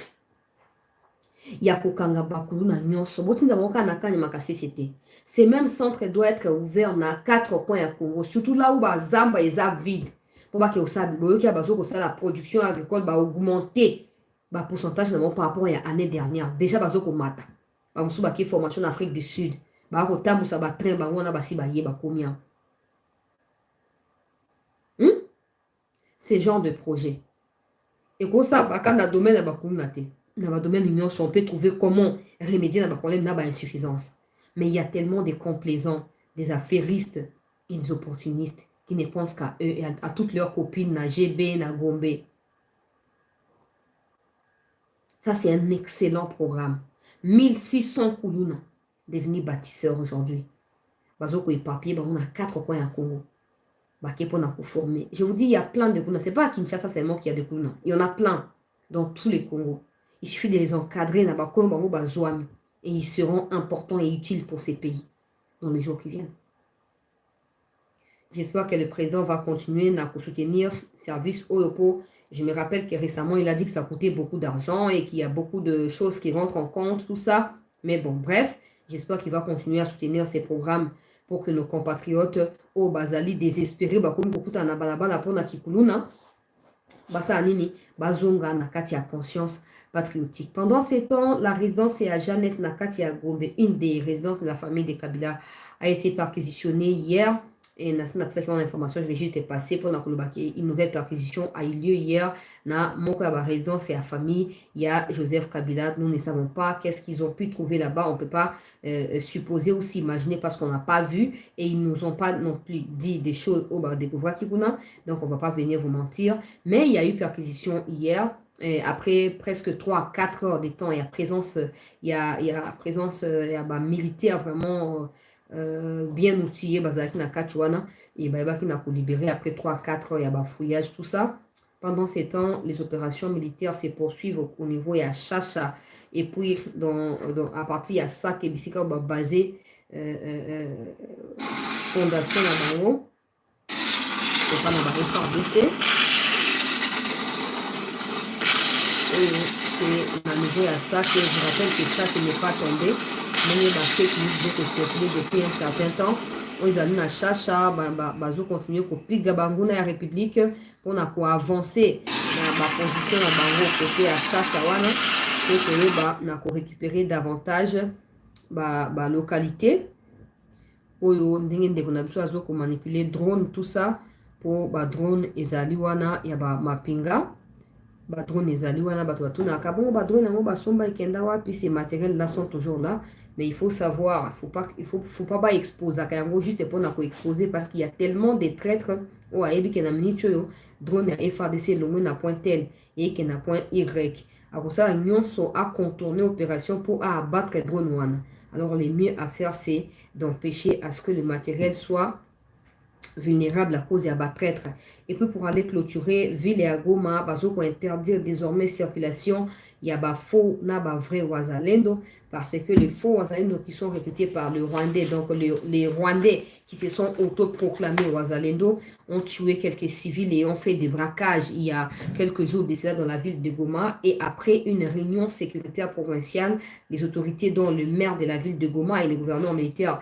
Il y a Kokanga Bakulu na nyonso. Botinza moka na kanya makasisite. Ces mêmes centres doivent être ouverts dans 4 coins à Congo, surtout là où ba zamba est vide. Pour que osabi, boyoki abazo ko la production agricole ba augmenter ba pourcentage par rapport à l'année dernière. Déjà bazo ko mata. Ba musu ba ki formation en Afrique du Sud. Ba ko tambusa ba train ba wana ba si ba ye ba combien. Ce genre de projet. Et comme ça, quand dans le domaine de l'union, on peut trouver comment remédier à problème d'insuffisance. Mais il y a tellement de complaisants, des affairistes et des opportunistes qui ne pensent qu'à eux et à toutes leurs copines, à GB, à Gombe. Ça, c'est un excellent programme. 1600 Koulouna devenus bâtisseurs aujourd'hui. Bazoko et papier, on a 4 coins à Congo. Je vous dis, il y a plein de Kouna. Ce n'est pas à Kinshasa seulement qu'il y a des Kouna. Il y en a plein dans tous les Congos. Il suffit de les encadrer et ils seront importants et utiles pour ces pays dans les jours qui viennent. J'espère que le président va continuer à soutenir le service Olopo. Je me rappelle que récemment, il a dit que ça coûtait beaucoup d'argent et qu'il y a beaucoup de choses qui rentrent en compte, tout ça. Mais bon, bref, j'espère qu'il va continuer à soutenir ces programmes pour que nos compatriotes au Bazali désespérés comme beaucoup en balabala pour na kikuluna basa nini bazonga na kati ya conscience patriotique. Pendant ces temps, la résidence à Jeannès Nakati à Gombe, une des résidences de la famille de Kabila, a été perquisitionnée hier. Et l'information, je vais juste passer pour une nouvelle perquisition a eu lieu hier dans mon résidence et la famille. Il y a Joseph Kabila. Nous ne savons pas qu'est-ce qu'ils ont pu trouver là-bas. On ne peut pas supposer ou s'imaginer parce qu'on n'a pas vu et ils ne nous ont pas non plus dit des choses au bar découvrir Kibuna. Donc on ne va pas venir vous mentir. Mais il y a eu perquisition hier. Et après presque 3 à 4 heures de temps, il y a présence, militaire vraiment bien outillé bazaki na kachwana et baibaki na libéré après 3 à 4 heures, il y a fouillage, tout ça. Pendant ces temps, les opérations militaires se poursuivent au niveau à Chacha et puis à partir de ça que Bissika va baser fondation à Bango et pas dans la FRDC. C'est à niveau à ça que je rappelle que ça qui n'est pas tombé. Mais il y a des faits qui nous circulé depuis un certain temps. Ils allaient à Chacha, ils ont continué à copier Gabangou dans la République pour avancer dans la position de Bango côté à Chacha pour récupérer davantage la localité. oyo ndenge ndeko na biso azo ko manipuler drone tout ça pour ba drone ezali wana ya ba mapinga ba drone ezali wana bato batunaka bon ba drone yango basomba ekenda wapi ces matériels là sont toujours là mais il faut savoir faut pas exposer yango juste pour na ko exposer parce qu'il y a tellement de traîtres o ayebi ke na minute oyo drone ya FARDC longo na point tel et que na point Y akosala nyonso a contourner opération pour abattre drone wana. Alors le mieux à faire c'est d'empêcher à ce que le matériel soit vulnérable à cause de la traître. Et puis pour aller clôturer, ville et Goma, bazo pour interdire désormais circulation, il y a ba faux, na ba vrai Wazalendo, parce que les faux Wazalendo qui sont répétés par le Rwandais, donc les Rwandais qui se sont autoproclamés Wazalendo, ont tué quelques civils et ont fait des braquages il y a quelques jours de cela dans la ville de Goma. Et après une réunion sécuritaire provinciale, les autorités dont le maire de la ville de Goma et le gouverneur militaire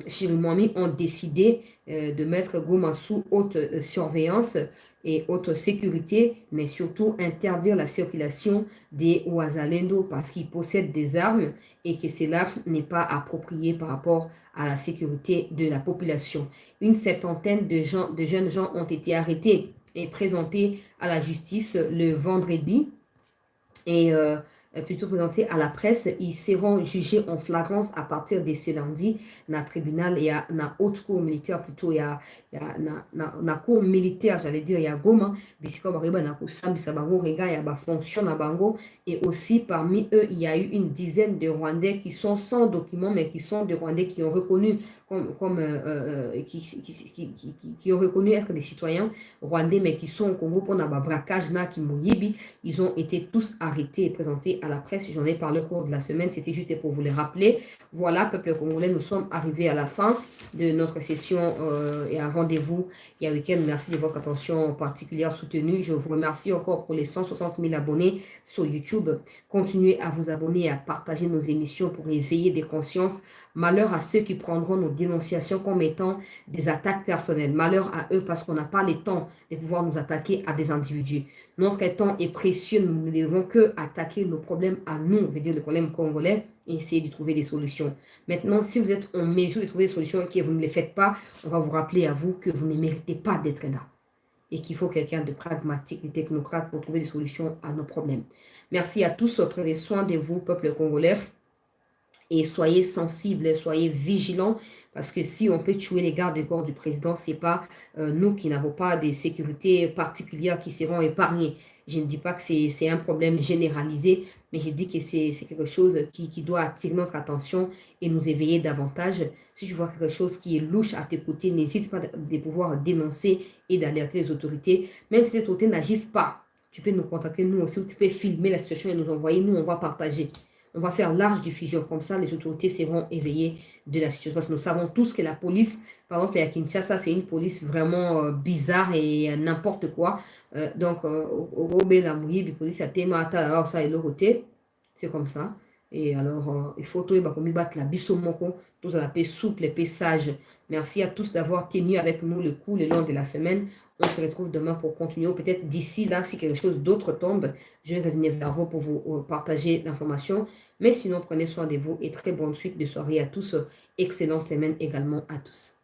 Chirimwami ont décidé de mettre Goma sous haute surveillance et haute sécurité, mais surtout interdire la circulation des Wazalendo parce qu'ils possèdent des armes et que cela n'est pas approprié par rapport à la sécurité de la population. Une septantaine de jeunes gens ont été arrêtés et présentés à la justice le vendredi et plutôt présentés à la presse. Ils seront jugés en flagrance à partir de ce lundi dans le tribunal. Il y a une haute cour militaire, plutôt il y a une cour militaire, j'allais dire, il y a Goma, il y a fonction à Bango, et aussi parmi eux, il y a eu une dizaine de Rwandais qui sont sans documents, mais qui sont des Rwandais qui ont reconnu qui ont reconnu être des citoyens rwandais, mais qui sont au Congo pour un braquage na Kimoyibi. Ils ont été tous arrêtés et présentés à la presse. J'en ai parlé au cours de la semaine, c'était juste pour vous les rappeler. Voilà, peuple congolais, nous sommes arrivés à la fin de notre session et un rendez-vous il y a week-end. Merci de votre attention particulière soutenue. Je vous remercie encore pour les 160 000 abonnés sur YouTube. Continuez à vous abonner et à partager nos émissions pour éveiller des consciences. Malheur à ceux qui prendront nos dénonciations comme étant des attaques personnelles. Malheur à eux parce qu'on n'a pas le temps de pouvoir nous attaquer à des individus. Notre temps est précieux. Nous ne devons que attaquer nos problèmes à nous, veut dire le problème congolais, et essayer de trouver des solutions. Maintenant, si vous êtes en mesure de trouver des solutions et que vous ne les faites pas, on va vous rappeler à vous que vous ne méritez pas d'être là. Et qu'il faut quelqu'un de pragmatique, de technocrate pour trouver des solutions à nos problèmes. Merci à tous. Prenez soin de vous, peuple congolais. Et soyez sensibles, soyez vigilants, parce que si on peut tuer les gardes du corps du président, ce n'est pas nous qui n'avons pas de sécurité particulière qui seront épargnés. Je ne dis pas que c'est un problème généralisé, mais je dis que c'est quelque chose qui doit attirer notre attention et nous éveiller davantage. Si tu vois quelque chose qui est louche à tes côtés, n'hésite pas de pouvoir dénoncer et d'alerter les autorités. Même si les autorités n'agissent pas, tu peux nous contacter, nous aussi, ou tu peux filmer la situation et nous envoyer, nous on va partager. On va faire large diffusion, comme ça les autorités seront éveillées de la situation. Parce que nous savons tous que la police, par exemple, à Kinshasa, c'est une police vraiment bizarre et n'importe quoi. Donc, au Robé, la mouille, la police a témata, alors ça est le côté. C'est comme ça. Et alors, il faut tout battre la bisomoko, tout à la paix souple, la paix sage. Merci à tous d'avoir tenu avec nous le coup le long de la semaine. On se retrouve demain pour continuer. Peut-être d'ici là, si quelque chose d'autre tombe, je vais revenir vers vous pour vous partager l'information. Mais sinon, prenez soin de vous et très bonne suite de soirée à tous. Excellente semaine également à tous.